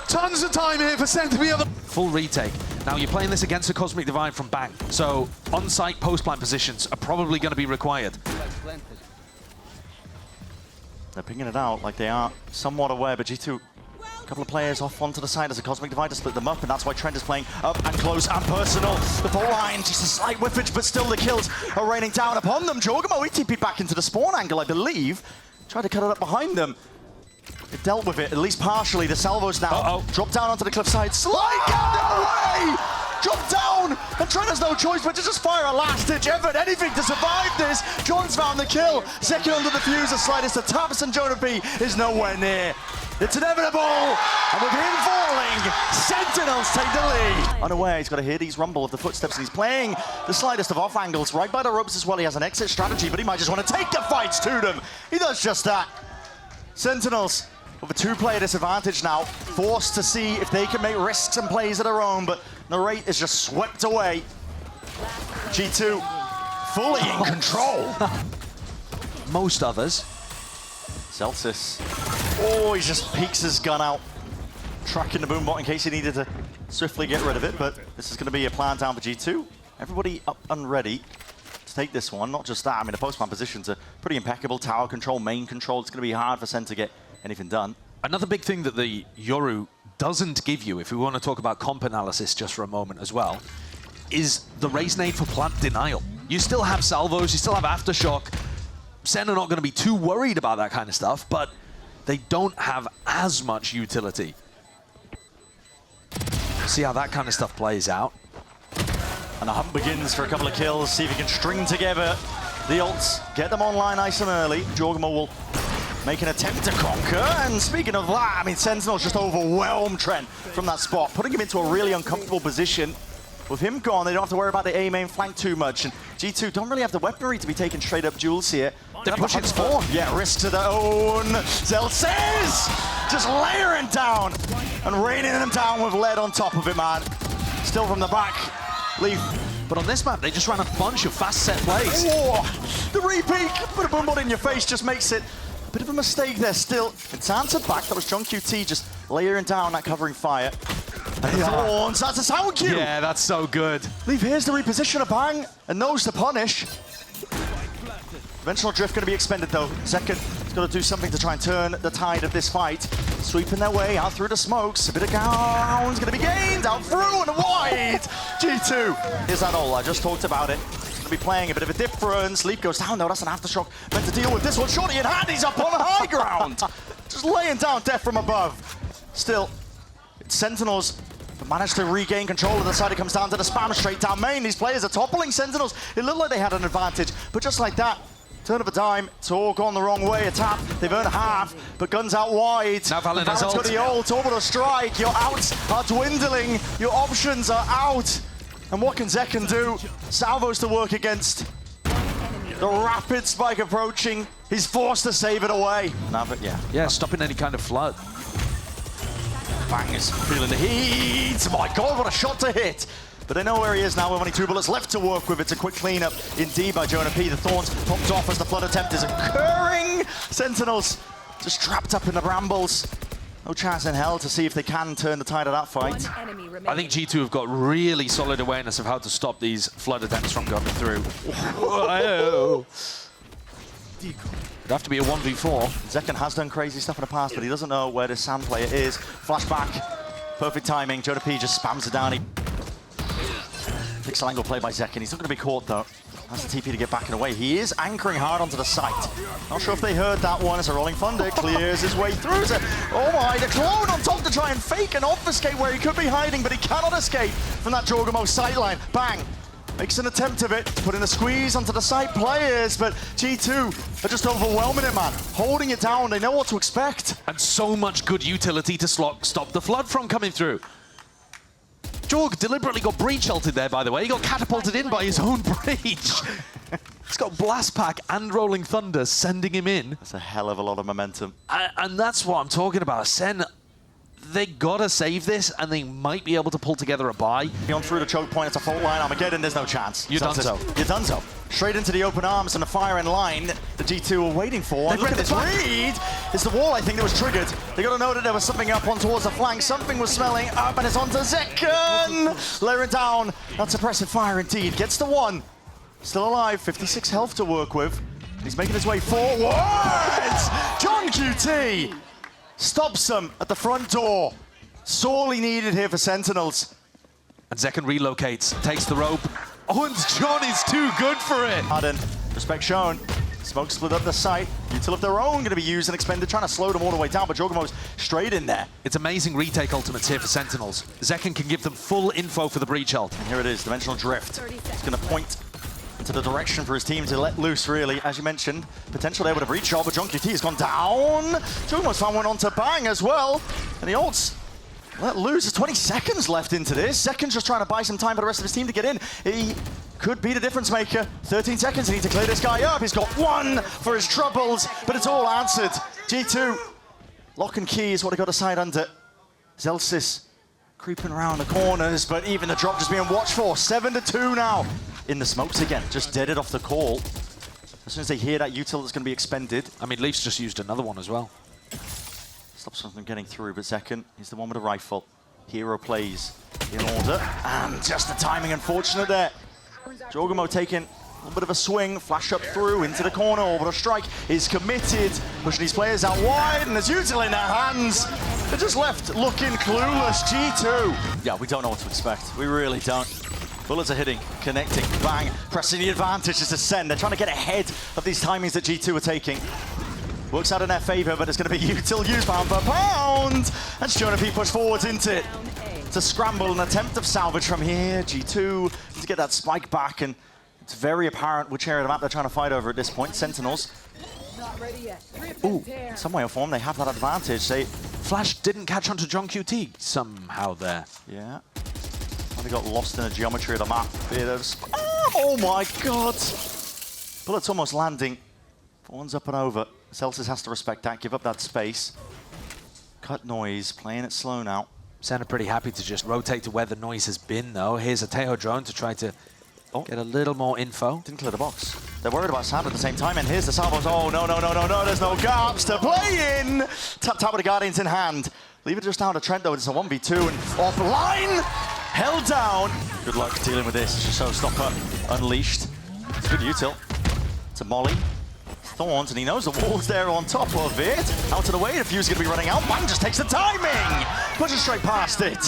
Tons of time here for SEN to be able to... Full retake. Now you're playing this against a Cosmic Divide from Bang, so on-site post-plant positions are probably going to be required. They're picking it out like they are somewhat aware, but G2 couple of players off onto the side as a Cosmic Divide to split them up, and that's why Trent is playing up and close and personal. The full line, just a slight whiffage, but still the kills are raining down upon them. Jorgamo ETP back into the spawn angle, I believe. Tried to cut it up behind them. It dealt with it, at least partially. The salvos now drop down onto the cliffside. Slide down, no way! Drop down, and Trent has no choice but to just fire a last-ditch effort, anything to survive this. John's found the kill. Second under the fuse, the slightest of taps, and Jonah B is nowhere near. It's inevitable, and with him falling, Sentinels take the lead. Unaware, he's got to hear these rumble of the footsteps, and he's playing the slightest of off angles, right by the ropes as well. He has an exit strategy, but he might just want to take the fights to them. He does just that. Sentinels with a two-player disadvantage now, forced to see if they can make risks and plays of their own, but Narrate is just swept away. G2 fully in control. Most others. Celsius. Oh, he just peeks his gun out, tracking the boombot in case he needed to swiftly get rid of it, but this is going to be a plan down for G2. Everybody up and ready to take this one. Not just that, I mean, the post-man positions are pretty impeccable. Tower control, main control. It's going to be hard for Sen to get anything done. Another big thing that the Yoru doesn't give you, if we want to talk about comp analysis just for a moment as well, is the raise nade for plant denial. You still have salvos, you still have aftershock. Sen are not going to be too worried about that kind of stuff, but they don't have as much utility. See how that kind of stuff plays out. And the hunt begins for a couple of kills, see if he can string together the ults, get them online nice and early. Jorgamo will make an attempt to conquer, and speaking of that, I mean, Sentinels just overwhelmed Trent from that spot, putting him into a really uncomfortable position. With him gone, they don't have to worry about the A main flank too much, and G2 don't really have the weaponry to be taking straight up duels here. They're pushing spawn. Yeah, risk to their own. Zelsays just layering down and raining them down with lead on top of it, man. Still from the back, Leaf. But on this map, they just ran a bunch of fast set plays. Oh, the repeat, put a boombot in your face just makes it a bit of a mistake there still. It's answered back. That was John QT just layering down that covering fire. And the Thorns, that's a sound cue. Yeah, that's so good. Leaf here's the reposition of Bang and knows to punish. Conventional drift going to be expended though. Second, he's got to do something to try and turn the tide of this fight. Sweeping their way out through the smokes. A bit of ground's going to be gained out through and wide. G2. Here's that all. I just talked about it. Going to be playing a bit of a difference. Leap goes down though. That's an aftershock. Meant to deal with this one. Shorty in hand. He's up on high ground. Just laying down death from above. Still, it's Sentinels. But managed to regain control of the side. It comes down to the spam straight down main. These players are toppling Sentinels. It looked like they had an advantage, but just like that, turn of a dime, it's all gone the wrong way. A tap, they've earned half, but guns out wide. Now Valorant's got the ult, orbital strike. Your outs are dwindling. Your options are out. And what can Zekken do? Salvos to work against. The rapid spike approaching. He's forced to save it away. Yeah, stopping any kind of flood. Bang is feeling the heat. My God, what a shot to hit. But they know where he is now with only 2 bullets left to work with. It's a quick cleanup indeed by Jonah P. The Thorns popped off as the flood attempt is occurring. Sentinels just trapped up in the brambles. No chance in hell to see if they can turn the tide of that fight. I think G2 have got really solid awareness of how to stop these flood attempts from coming through. It'd have to be a 1v4. Zekken has done crazy stuff in the past, but he doesn't know where this Sam player is. Flashback, perfect timing. Jonah P just spams it down. Pixel angle play by Zekken. He's not going to be caught though. Has the TP to get back and away. He is anchoring hard onto the site. Not sure if they heard that one as a Rolling Thunder clears his way through. Oh my, the clone on top to try and fake and obfuscate where he could be hiding, but he cannot escape from that Jorgamo sightline. Bang! Makes an attempt of it, putting a squeeze onto the site players, but G2 are just overwhelming it, man. Holding it down, they know what to expect. And so much good utility to stop the flood from coming through. Jorg deliberately got breach ulted there, by the way. He got catapulted in by his own breach. He's got Blast Pack and Rolling Thunder sending him in. That's a hell of a lot of momentum. And that's what I'm talking about. Sen, they gotta save this, and they might be able to pull together a buy. On through the choke point, it's a fault line. Armageddon, there's no chance. You're done so. You're done so. Straight into the open arms and the fire in line the G2 are waiting for. And look at this read. It's the wall, I think, that was triggered. They got to know that there was something up on towards the flank. Something was smelling up, and it's onto Zekken. Layering down. That's suppressive fire indeed. Gets the one. Still alive. 56 health to work with. He's making his way forward. John QT. stops them at the front door. Sorely needed here for Sentinels. And Zekken relocates, takes the rope. Oh, and John is too good for it. Harden, respect shown. Smoke split up the site. Util of their own going to be used and expended, trying to slow them all the way down, but Jogamo's straight in there. It's amazing retake ultimates here for Sentinels. Zekken can give them full info for the breach ult. And here it is, Dimensional Drift. It's going to point into the direction for his team to let loose, really. As you mentioned, potential there with a breach ult, but John QT has gone down. Jogamo's found one onto Bang as well. And the ults let loose. There's 20 seconds left into this. Zeken's just trying to buy some time for the rest of his team to get in. He could be the difference maker. 13 seconds, he needs to clear this guy up. He's got one for his troubles, but it's all answered. G2, lock and key is what he got to side under. Zelsis creeping around the corners, but even the drop just being watched for. 7-2 now. In the smokes again, just deaded off the call. As soon as they hear that util that's going to be expended. I mean, Leafs just used another one as well. Stops them from getting through, but Zekken is the one with a rifle. Hero plays in order, and just the timing unfortunate there. Jogamo taking a little bit of a swing, flash up through into the corner. Orbital strike is committed, pushing these players out wide, and there's util in their hands. They're just left looking clueless. G2. Yeah, we don't know what to expect. We really don't. Bullets are hitting, connecting, Bang, pressing the advantage as a SEN. They're trying to get ahead of these timings that G2 are taking. Works out in their favor, but it's going to be util used pound for pound. And Jonapi push forwards into it to scramble, an attempt of salvage from here. G2 to get that spike back, and it's very apparent which area of the map they're trying to fight over at this point. Sentinels. Ooh, some way or form, they have that advantage. Flash didn't catch onto John QT somehow there. Yeah. They got lost in the geometry of the map. Oh my god! Bullets almost landing. One's up and over. Celsius has to respect that, give up that space. Cut noise, playing it slow now. Sen are pretty happy to just rotate to where the noise has been, though. Here's a Teho drone to try to get a little more info. Didn't clear the box. They're worried about sound at the same time, and here's the salvos. Oh, no, there's no gaps to play in! Tap with the Guardians in hand. Leave it just down to Trent, though. It's a 1v2 and offline. Held down. Good luck dealing with this. It's just Showstopper unleashed. It's good util. It's a molly. Thorns, and he knows the wall's there on top of it. Out of the way, the fuse is going to be running out. Bang just takes the timing. Pushes straight past it.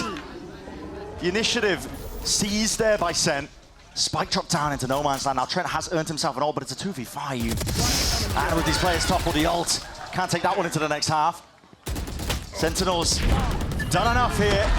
The initiative seized there by SEN. Spike dropped down into no man's land. Now Trent has earned himself an ult, but it's a 2v5. And with these players topple the ult, can't take that one into the next half. Sentinels done enough here.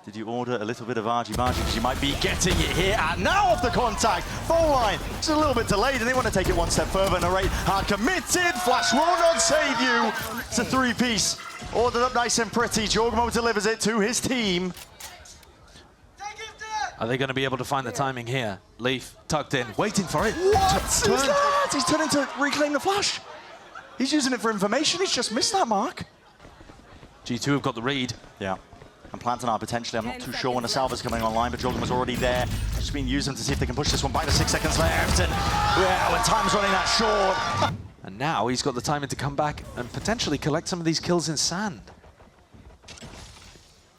Did you order a little bit of argy-bargy because you might be getting it here and now off the contact. Full line, just a little bit delayed, and they want to take it one step further. Narrate hard committed. Flash will not save you. It's a three-piece. Ordered up nice and pretty. Jogamo delivers it to his team. Are they going to be able to find the timing here? Leaf tucked in, waiting for it. What is that? He's turning to reclaim the flash. He's using it for information. He's just missed that mark. G2 have got the read. Yeah. And planting are potentially, I'm not too sure when the salva's coming online, but Jogamo's already there. Just been using to see if they can push this one by the 6 seconds left. And yeah, when time's running that short. And now he's got the timing to come back and potentially collect some of these kills in sand.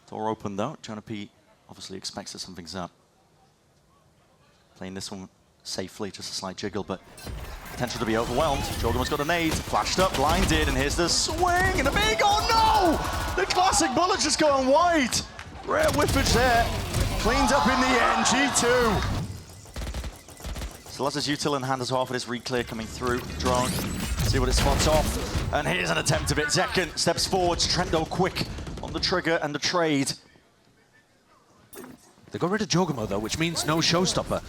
Door open though. Jonapi obviously expects that something's up. Playing this one safely, just a slight jiggle, but potential to be overwhelmed. Jogamo's got a nade, flashed up, blinded, and here's the swing, and a big, oh no! The classic bullet just going wide. Rare whiffage there. Cleaned up in the end, G2. Still has his util in hand as well for this re-clear coming through. Drone, see what it spots off. And here's an attempt of it. Zekken steps forwards, Trendo quick on the trigger and the trade. They got rid of Jogamo though, which means no showstopper.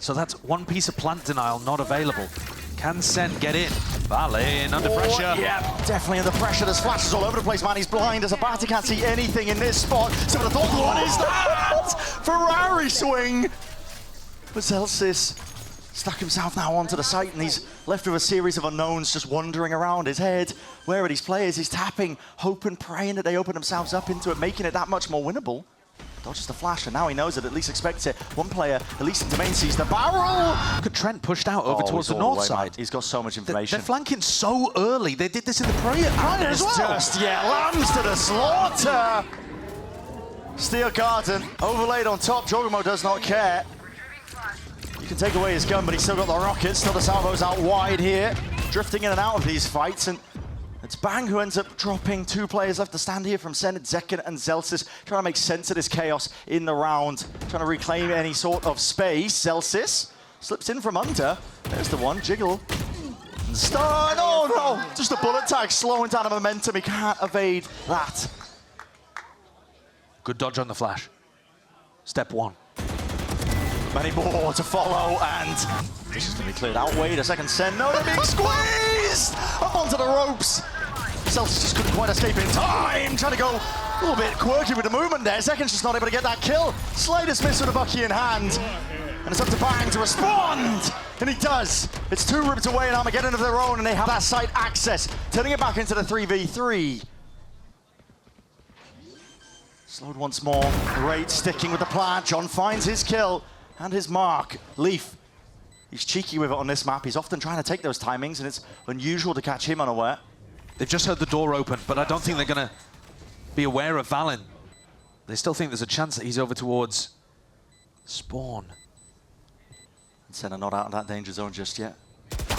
So that's one piece of plant denial not available. Can Sen get in? Vale in under pressure. Yeah, definitely under pressure. There's flashes all over the place, man. He's blind as a bat. He can't see anything in this spot. So I thought, what is that? Ferrari swing. But Celsius stuck himself now onto the site, and he's left with a series of unknowns just wandering around his head. Where are these players? He's tapping, hoping, praying that they open themselves up into it, making it that much more winnable. Dodges the flash, and now he knows it, at least expects it. One player, at least in domain, sees the barrel. Look at Trent pushed out over towards the north side. He's got so much information. They're flanking so early. They did this in the prior as well. Just, lands to the slaughter. Steel Garden overlaid on top. Jorgamo does not care. You can take away his gun, but he's still got the rockets. Still the salvos out wide here. Drifting in and out of these fights, and it's Bang who ends up dropping. 2 players left to stand here from Sen, Zekken and Zelsis, trying to make sense of this chaos in the round, trying to reclaim any sort of space. Zelsis slips in from under. There's the one, Jiggle. Stun, oh no! Just a bullet tag slowing down the momentum. He can't evade that. Good dodge on the flash. Step 1. Many more to follow, and this is going to be cleared out. Wait a second, Sen. No, they're being squeezed up onto the ropes. Celtics just couldn't quite escape in time. Trying to go a little bit quirky with the movement there. Zekken's just not able to get that kill. Slightest miss with a Bucky in hand. And it's up to Bang to respond. And he does. It's 2 ripped away and Armageddon of their own, and they have that site access, turning it back into the 3v3. Slowed once more. Great sticking with the plant. John finds his kill and his mark. Leaf, he's cheeky with it on this map. He's often trying to take those timings, and it's unusual to catch him unaware. They've just heard the door open, but I don't think they're going to be aware of Valen. They still think there's a chance that he's over towards Spawn. And Sen are not out of that danger zone just yet.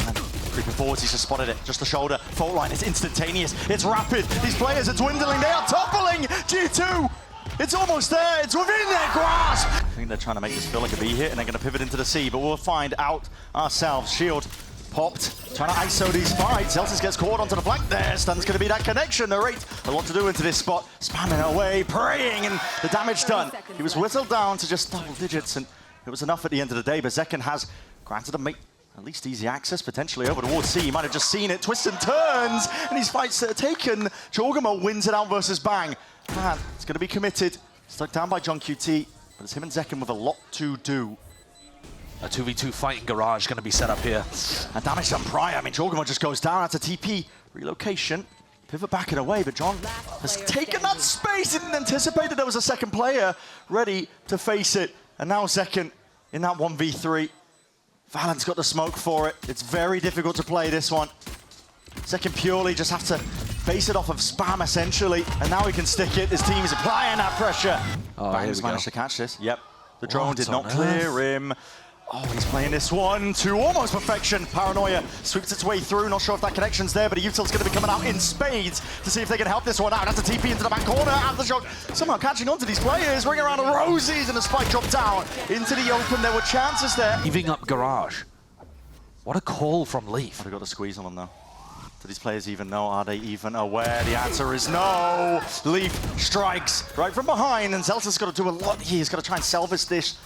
And creeping forwards, he's just spotted it. Just the shoulder. Fault line, it's instantaneous. It's rapid. These players are dwindling. They are toppling. G2. It's almost there. It's within their grasp. I think they're trying to make this feel like a B hit, and they're going to pivot into the C, but we'll find out ourselves. Shield popped, trying to ISO these fights. Zelsis gets caught onto the flank there. Stun's going to be that connection. The rate, a lot to do into this spot. Spamming away, praying, and the damage done. He was whittled down to just double digits, and it was enough at the end of the day, but Zekken has granted him at least easy access, potentially over towards C. He might have just seen it, twists and turns, and these fights that are taken. Jorgamo wins it out versus Bang. Man, it's going to be committed. Stuck down by John QT, but it's him and Zekken with a lot to do. A 2v2 fighting garage going to be set up here. And damage done prior. I mean, Jorgamo just goes down. That's a TP relocation. Pivot back and away, but John has taken that space. Didn't anticipate that there was a second player ready to face it. And now Zekken in that 1v3. Valen's got the smoke for it. It's very difficult to play this one. Zekken purely just have to base it off of spam, essentially. And now he can stick it. His team is applying that pressure. Bang's managed to catch this. Yep. The drone did not clear him. Oh, he's playing this one to almost perfection. Paranoia sweeps its way through. Not sure if that connection's there, but a Util's going to be coming out in spades to see if they can help this one out. That's a TP into the back corner. Aftershock somehow catching on to these players. Ring around the rosies, and the spike dropped down into the open. There were chances there. Leaving up garage. What a call from Leaf. They've got to squeeze on them, though. Do these players even know? Are they even aware? The answer is no. Leaf strikes right from behind, and Zelsa's got to do a lot here. He's got to try and salvage this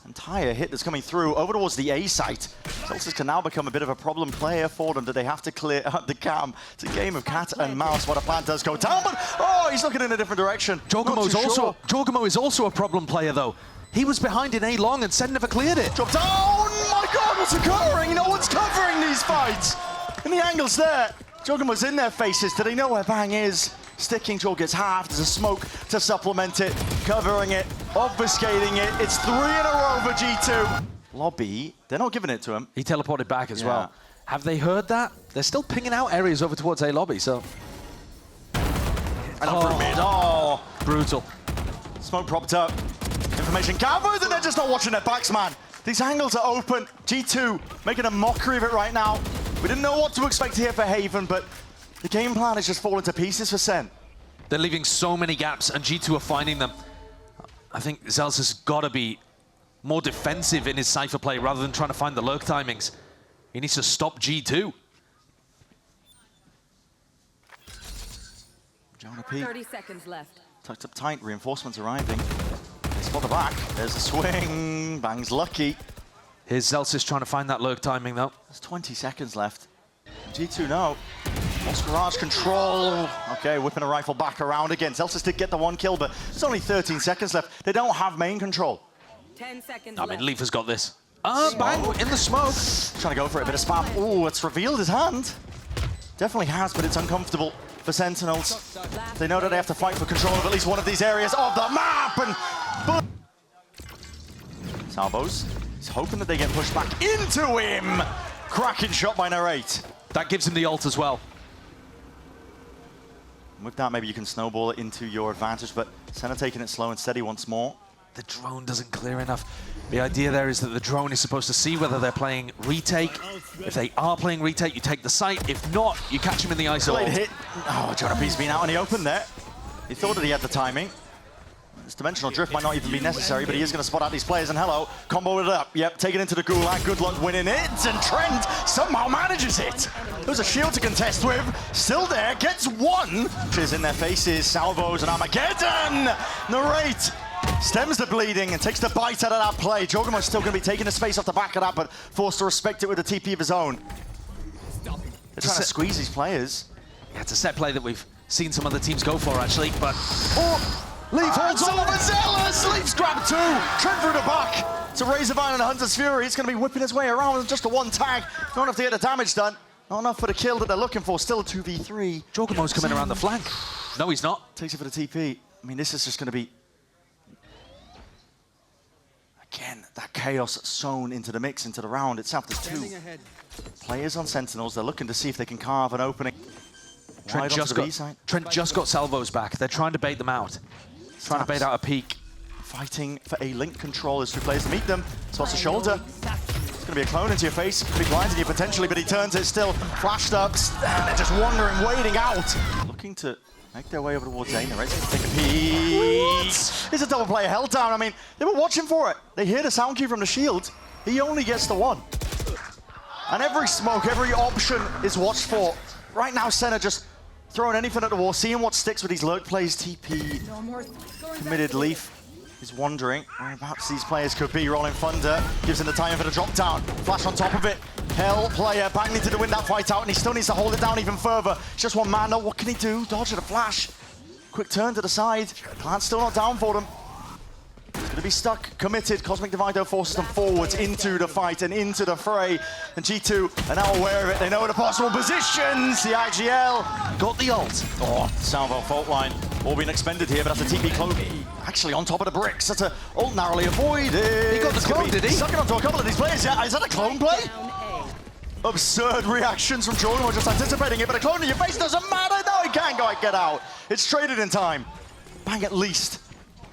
entire hit that's coming through over towards the A site. Zelsis can now become a bit of a problem player for them. Do they have to clear up the cam? It's a game of cat and mouse. What a plan does go down, but oh, he's looking in a different direction. Jorgamo is also a problem player, though. He was behind in A long, and Sen never cleared it. Drop down! Oh my God, what's occurring? No one's covering these fights. And the angle's there. Jorgamo's in their faces. Do they know where Bang is? Sticking, Jog gets halved. There's a smoke to supplement it, covering it, obfuscating it. It's 3 in a row for G2. Lobby, they're not giving it to him. He teleported back as well. Have they heard that? They're still pinging out areas over towards A lobby, so. And up through mid. Oh, brutal. Smoke propped up. Information gathered, and they're just not watching their backs, man. These angles are open. G2 making a mockery of it right now. We didn't know what to expect here for Haven, but the game plan has just fallen to pieces for Sen. They're leaving so many gaps, and G2 are finding them. I think Zels has got to be more defensive in his Cypher play rather than trying to find the lurk timings. He needs to stop G2. Jonah P. 30 seconds left. Tucked up tight, reinforcements arriving. They spot the back. There's a swing. Bang's lucky. Here's Zelsis trying to find that lurk timing, though. There's 20 seconds left. G2 no. Lost garage control. Okay, whipping a rifle back around again. Zelsis did get the 1 kill, but there's only 13 seconds left. They don't have main control. 10 seconds I left. mean, Leaf has got this. Bang in the smoke. Trying to go for it, a bit of spam. Oh, it's revealed his hand. Definitely has, but it's uncomfortable for Sentinels. They know that they have to fight for control of at least one of these areas of the map, and Salvos, he's hoping that they get pushed back into him. Cracking shot by Narrate. That gives him the ult as well. With that, maybe you can snowball it into your advantage, but Senna taking it slow and steady once more. The drone doesn't clear enough. The idea there is that the drone is supposed to see whether they're playing retake. If they are playing retake, you take the site. If not, you catch him in the ISO. Late hit. Oh, Jonapi's been out in the open there. He thought that he had the timing. This dimensional drift might not even be necessary, but he is going to spot out these players, and hello, combo it up. Yep, take it into the gulag. Good luck winning it, and Trent somehow manages it. There's a shield to contest with. Still there, gets one. Is in their faces, Salvos and Armageddon. Narrate stems the bleeding and takes the bite out of that play. Jogamo's still going to be taking the space off the back of that, but forced to respect it with a TP of his own. They're trying to squeeze these players. Yeah, it's a set play that we've seen some other teams go for, actually, but... Oh, Leaf holds over Zealous! Leaf's grabbed two! Trent through the back to Razorvine and Hunter's Fury. It's going to be whipping his way around with just a one tag. Not enough to get the damage done. Not enough for the kill that they're looking for. Still a 2v3. Jogamo's coming around the flank. No, he's not. Takes it for the TP. I mean, this is just going to be... Again, that chaos sown into the mix, into the round itself. There's two players on Sentinels. They're looking to see if they can carve an opening. Trent just got Salvos back. They're trying to bait them out. Trying to bait out a peek. Fighting for a link control as two players to meet them. Spots the shoulder. It's going to be a clone into your face. Could be blinding you potentially, but he turns it still. Flashed up. And they're just wandering, waiting out. Looking to make their way over towards A. Narrate's going to take a peek. It's a double player held down. I mean, they were watching for it. They hear the sound cue from the shield. He only gets the one. And every smoke, every option is watched for. Right now, Senna just throwing anything at the wall, seeing what sticks with these lurk plays. TP committed. Leaf is wondering whereabouts these players could be. Rolling Thunder gives him the time for the drop down. Flash on top of it. Hell player back needed to win that fight out, and he still needs to hold it down even further. It's just one man. What can he do? Dodge at a flash. Quick turn to the side. Plant's still not down for them. Going to be stuck, committed. Cosmic Divide though forces them forwards into the fight and into the fray. And G2 are now aware of it. They know the possible positions. The IGL got the ult. Oh, Salvo fault line. All being expended here, but that's a TP clone. Actually on top of the bricks. That's a ult narrowly avoided. He got the clone, did he? Sucking onto a couple of these players. Yeah, is that a clone play? Absurd reactions from Jordan. We're just anticipating it, but a clone in your face doesn't matter. No, he can't go and get out. It's traded in time. Bang at least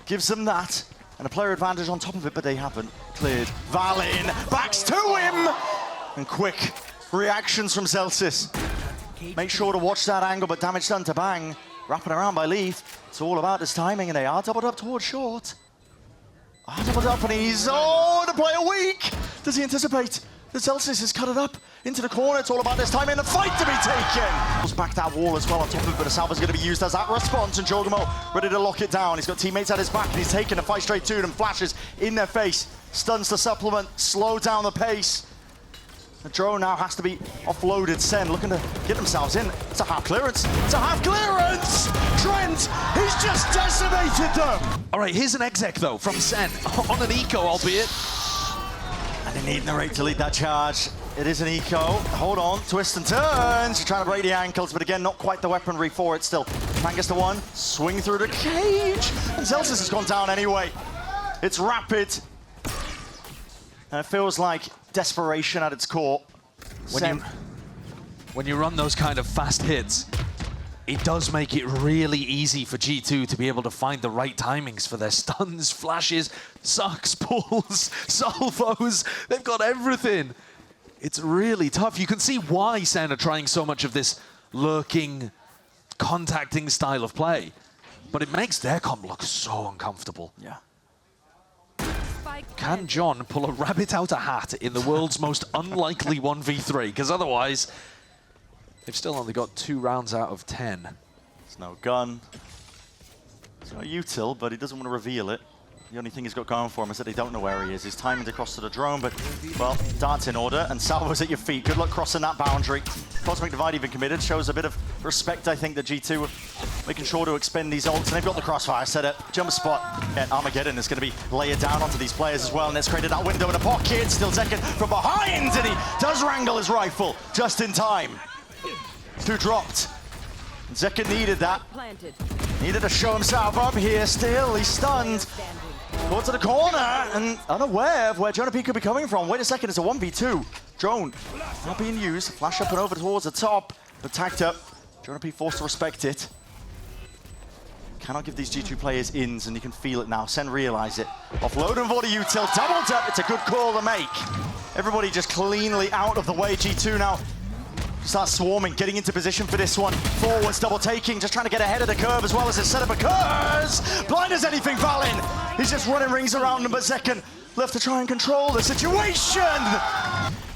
gives them that. And a player advantage on top of it, but they haven't cleared. Valin backs to him! And quick reactions from Celsius. Make sure to watch that angle, but damage done to Bang. Wrapping around by Leaf. It's all about his timing, and they are doubled up towards short. Doubled up, and he's... Oh, the player weak! Does he anticipate that Celsius has cut it up into the corner? It's all about this time in the fight to be taken. Pulls back that wall as well on top of it, but a salva's going to be used as that response, and Jogamo ready to lock it down. He's got teammates at his back, and he's taking the fight straight to them. Flashes in their face, stuns the supplement, slow down the pace. The drone now has to be offloaded. Sen looking to get themselves in. It's a half clearance. It's a half clearance! Trent, he's just decimated them! All right, here's an exec, though, from Sen, on an eco, albeit. And they need Narrate to lead that charge. It is an eco. Hold on, twist and turns. You're trying to break the ankles, but again, not quite the weaponry for it still. Man gets the one, swing through the cage. And Celsius has gone down anyway. It's rapid. And it feels like desperation at its core. When you run those kind of fast hits, it does make it really easy for G2 to be able to find the right timings for their stuns, flashes, sucks, pulls, salvos. They've got everything. It's really tough. You can see why Sen are trying so much of this lurking, contacting style of play. But it makes their comp look so uncomfortable. Yeah. Can John pull a rabbit out a hat in the world's most unlikely 1v3? Because otherwise, they've still only got 2 rounds out of 10. There's no gun. It's not util, but he doesn't want to reveal it. The only thing he's got going for him is that they don't know where he is. He's timing across to the drone, but, well, dart's in order, and Salvo's at your feet. Good luck crossing that boundary. Cosmic Divide even committed. Shows a bit of respect, I think, that G2 are making sure to expend these ults. And they've got the crossfire set up. Jump spot. And Armageddon is going to be layered down onto these players as well, and it's created that window in the pocket. Still Zekken from behind, and he does wrangle his rifle just in time. 2 dropped. Zekken needed that. Needed to show himself up here still. He's stunned. Towards the corner, and unaware of where Jonah P could be coming from. Wait a second, it's a 1v2. Drone not being used. Flash up and over towards the top, but tagged up. Jonah P forced to respect it. Cannot give these G2 players ins, and you can feel it now. Sen realize it. Offload and Vorda util, doubled up. It's a good call to make. Everybody just cleanly out of the way. G2 now start swarming, getting into position for this one. Forwards, double taking, just trying to get ahead of the curve as well as the setup occurs. Blind as anything, Valin. He's just running rings around him, but Second left to try and control the situation.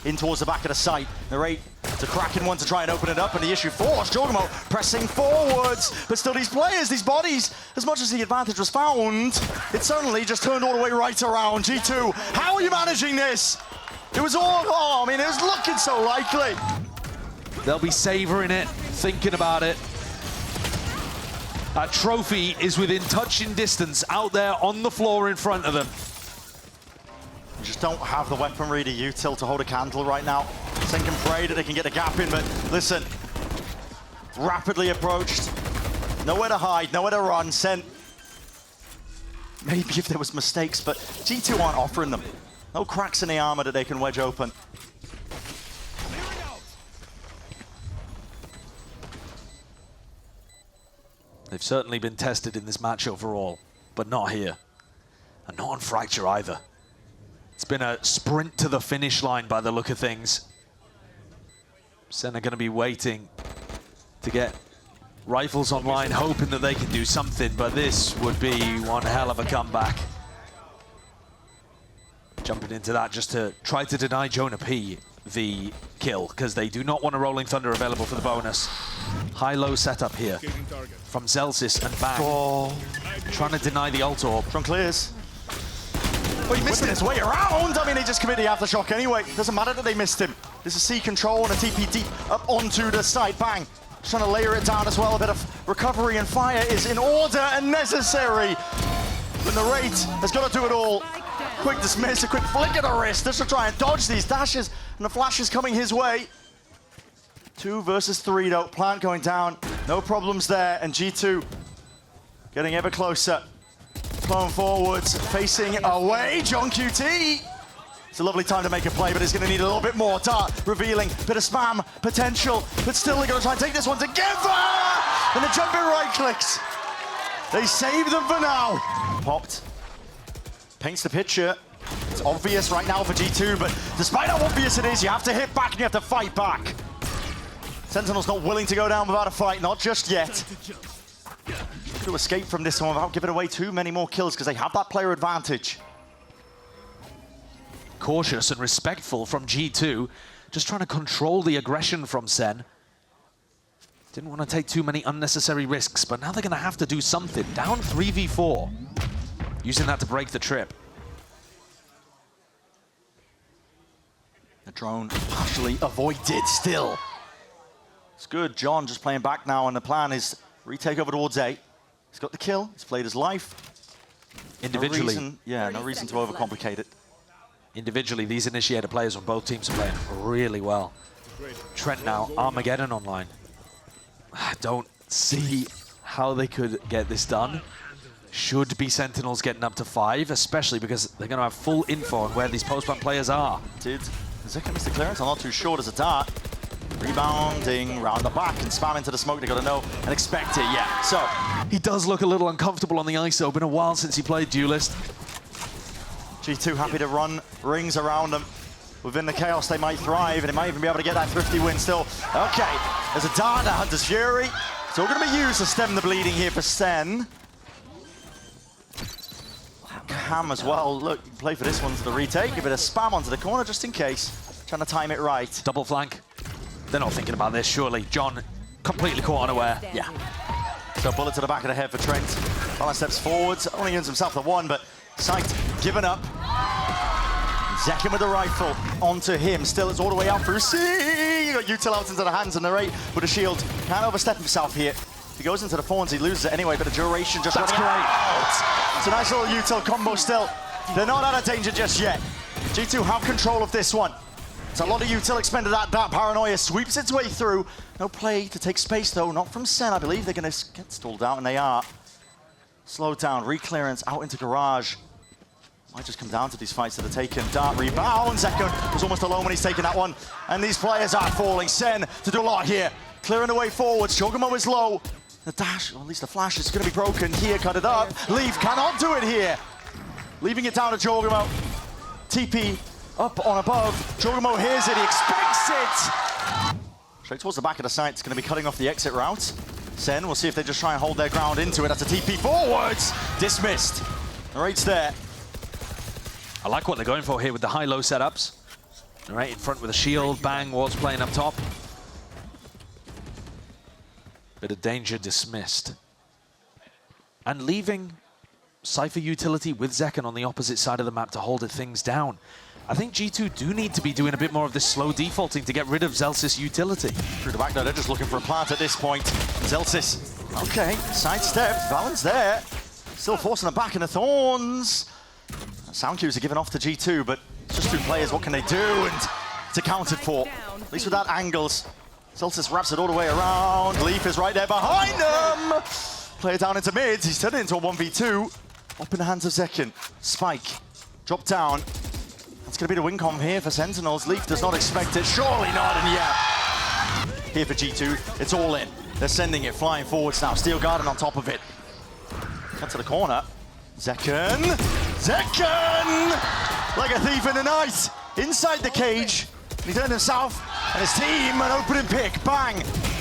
In towards the back of the site. Narrate to Kraken one to try and open it up, and the issue forced. Jorgamo pressing forwards, but still these players, these bodies, as much as the advantage was found, it suddenly just turned all the way right around. G2, how are you managing this? It was all, oh, I mean, it was looking so likely. They'll be savoring it, thinking about it. That trophy is within touching distance out there on the floor in front of them. You just don't have the weaponry to util to hold a candle right now. Sen can pray that they can get the gap in, but listen, rapidly approached. Nowhere to hide, nowhere to run. Sen, maybe if there was mistakes, but G2 aren't offering them. No cracks in the armor that they can wedge open. They've certainly been tested in this match overall, but not here. And not on Fracture either. It's been a sprint to the finish line by the look of things. Sen are going to be waiting to get rifles online, hoping that they can do something, but this would be one hell of a comeback. Jumping into that just to try to deny Jonah P the kill, because they do not want a Rolling Thunder available for the bonus. High-low setup here from Zelsis and Bang. Oh. Trying to deny the ult orb. Drone clears. Oh, he missed his way around. I mean, they just committed the aftershock anyway. Doesn't matter that they missed him. There's a C control and a TP deep up onto the side. Bang. Just trying to layer it down as well. A bit of recovery and fire is in order and necessary. But the rate has got to do it all. Quick dismiss, a quick flick of the wrist just to try and dodge these dashes. And the flash is coming his way. 2 versus 3 though. Plant going down. No problems there. And G2 getting ever closer. Flowing forwards, facing away. John QT. It's a lovely time to make a play, but it's going to need a little bit more. Dart revealing, bit of spam potential, but still they're going to try and take this one together. And the jumping right clicks. They save them for now. Popped. Paints the picture. It's obvious right now for G2, but despite how obvious it is, you have to hit back and you have to fight back. Sentinels not willing to go down without a fight, not just yet. To escape from this one without giving away too many more kills because they have that player advantage. Cautious and respectful from G2, just trying to control the aggression from Sen. Didn't want to take too many unnecessary risks, but now they're going to have to do something. Down 3v4, using that to break the trip. The drone partially avoided still. It's good, John just playing back now, and the plan is retake over towards A. He's got the kill, he's played his life. Individually. No reason to overcomplicate it. Individually, these initiator players on both teams are playing really well. Trent now, Armageddon online. I don't see how they could get this done. Should be Sentinels getting up to 5, especially because they're going to have full info on where these post-plant players are. Did Zeka miss the clearance? I'm not too sure. There's a dart. Rebounding round the back and spam into the smoke. They got to know and expect it, yeah. So he does look a little uncomfortable on the ISO. Been a while since he played Duelist. G2 happy to run rings around them. Within the chaos, they might thrive, and they might even be able to get that thrifty win still. Okay, there's a dart that Hunter's Fury. It's all going to be used to stem the bleeding here for Sen. Cam as well. Look, you can play for this one to the retake. A bit of spam onto the corner just in case. Trying to time it right. Double flank. They're not thinking about this, surely. John completely caught unaware. Yeah. So bullet to the back of the head for Trent. Valorant steps forwards, only earns himself the 1, but Sight given up. Zekin with the rifle onto him. Still, it's all the way out through C. You got util out into the hands and Narrate with a shield. Can't overstep himself here. If he goes into the pawns, he loses it anyway, but the duration just running out. It's a nice little util combo still. They're not out of danger just yet. G2 have control of this one. It's a lot of util expended at that. Paranoia sweeps its way through. No play to take space though, not from Sen. I believe they're going to get stalled out, and they are. Slowed down, re-clearance out into garage. Might just come down to these fights that are taken. Dart rebound. Zekun was almost alone when he's taking that one. And these players are falling. Sen to do a lot here. Clearing the way forwards. Chogomo is low. The dash, or at least the flash, is going to be broken here. Cut it up. Leaf cannot do it here. Leaving it down to Chogomo. TP up on above. Chogomo hears it. He expects it. Straight towards the back of the site. It's going to be cutting off the exit route. Sen, we'll see if they just try and hold their ground into it. That's a TP forwards. Dismissed. The rate's there. I like what they're going for here with the high-low setups. Right in front with a shield. Bang, Ward's playing up top. Bit of danger dismissed. And leaving Cypher utility with Zekun on the opposite side of the map to hold things down. I think G2 do need to be doing a bit more of this slow defaulting to get rid of Zellsis utility. Through the back though, they're just looking for a plant at this point. Zellsis, okay, sidestepped, Valen's there. Still forcing them back in the thorns. Sound cues are given off to G2, but it's just two players, what can they do? And it's accounted for, at least without angles. Zellsis wraps it all the way around. Leaf is right there behind them. Player down into mids, he's turning into a 1v2. Up in the hands of Zekun. Spike, drop down. That's going to be the win com here for Sentinels. Leaf does not expect it, surely not, and yeah. Here for G2, it's all in. They're sending it, flying forwards now. Steel Garden on top of it. Cut to the corner. Zekun! Zekun! Like a thief in the night. Inside the cage. He turned himself and his team an opening pick. Bang!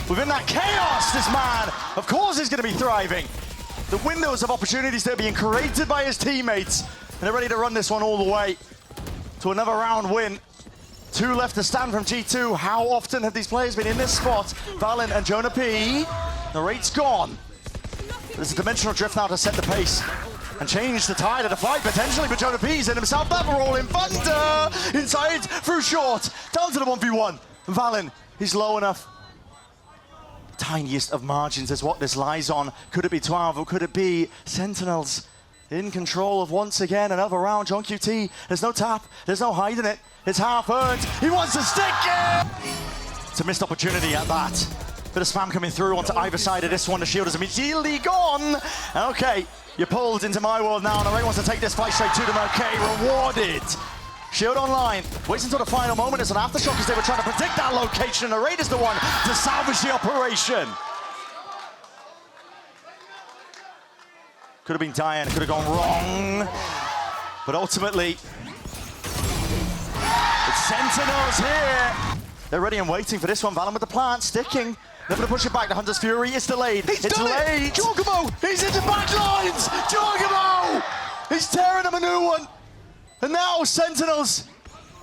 Within that chaos, this man, of course, is going to be thriving. The windows of opportunities that are being created by his teammates. And they're ready to run this one all the way to another round win. 2 left to stand from G2. How often have these players been in this spot? Valen and Jonah P. The rate's gone. There's a dimensional drift now to set the pace and change the tide of the fight potentially, but Jonah P's in himself. That roll in thunder. Inside, through short, down to the 1v1. Valen, he's low enough. Tiniest of margins is what this lies on. Could it be 12 or could it be Sentinels in control of once again another round? John QT, there's no tap, there's no hiding it. It's half earned. He wants to stick it! It's a missed opportunity at that. Bit of spam coming through onto either side of this one. The shield is immediately gone. Okay, you're pulled into my world now, and the Ray wants to take this fight straight to them. Okay, rewarded. Shield online, waits until the final moment. It's an aftershock as they were trying to predict that location. The Raid is the one to salvage the operation. Could have been Diane, could have gone wrong. But ultimately, it's Sentinels here. They're ready and waiting for this one. Valen with the plant, sticking. They're going to push it back. The Hunter's Fury is delayed. It's late. Chogomo! He's into backlines! Chogomo! He's tearing them a new one. And now Sentinels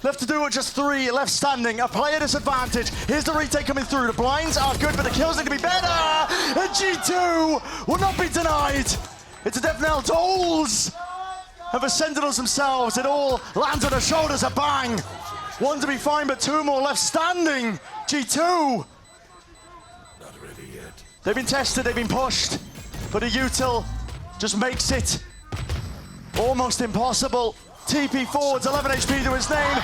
left to do with just 3 left standing. A player disadvantage. Here's the retake coming through. The blinds are good, but the kills are going to be better. And G2 will not be denied. It's a death knell tolls. And for Sentinels themselves, it all lands on their shoulders. A bang. 1 to be fine, but 2 more left standing. G2. Not ready yet. They've been tested, they've been pushed, but the util just makes it almost impossible. TP forwards, 11 HP to his name.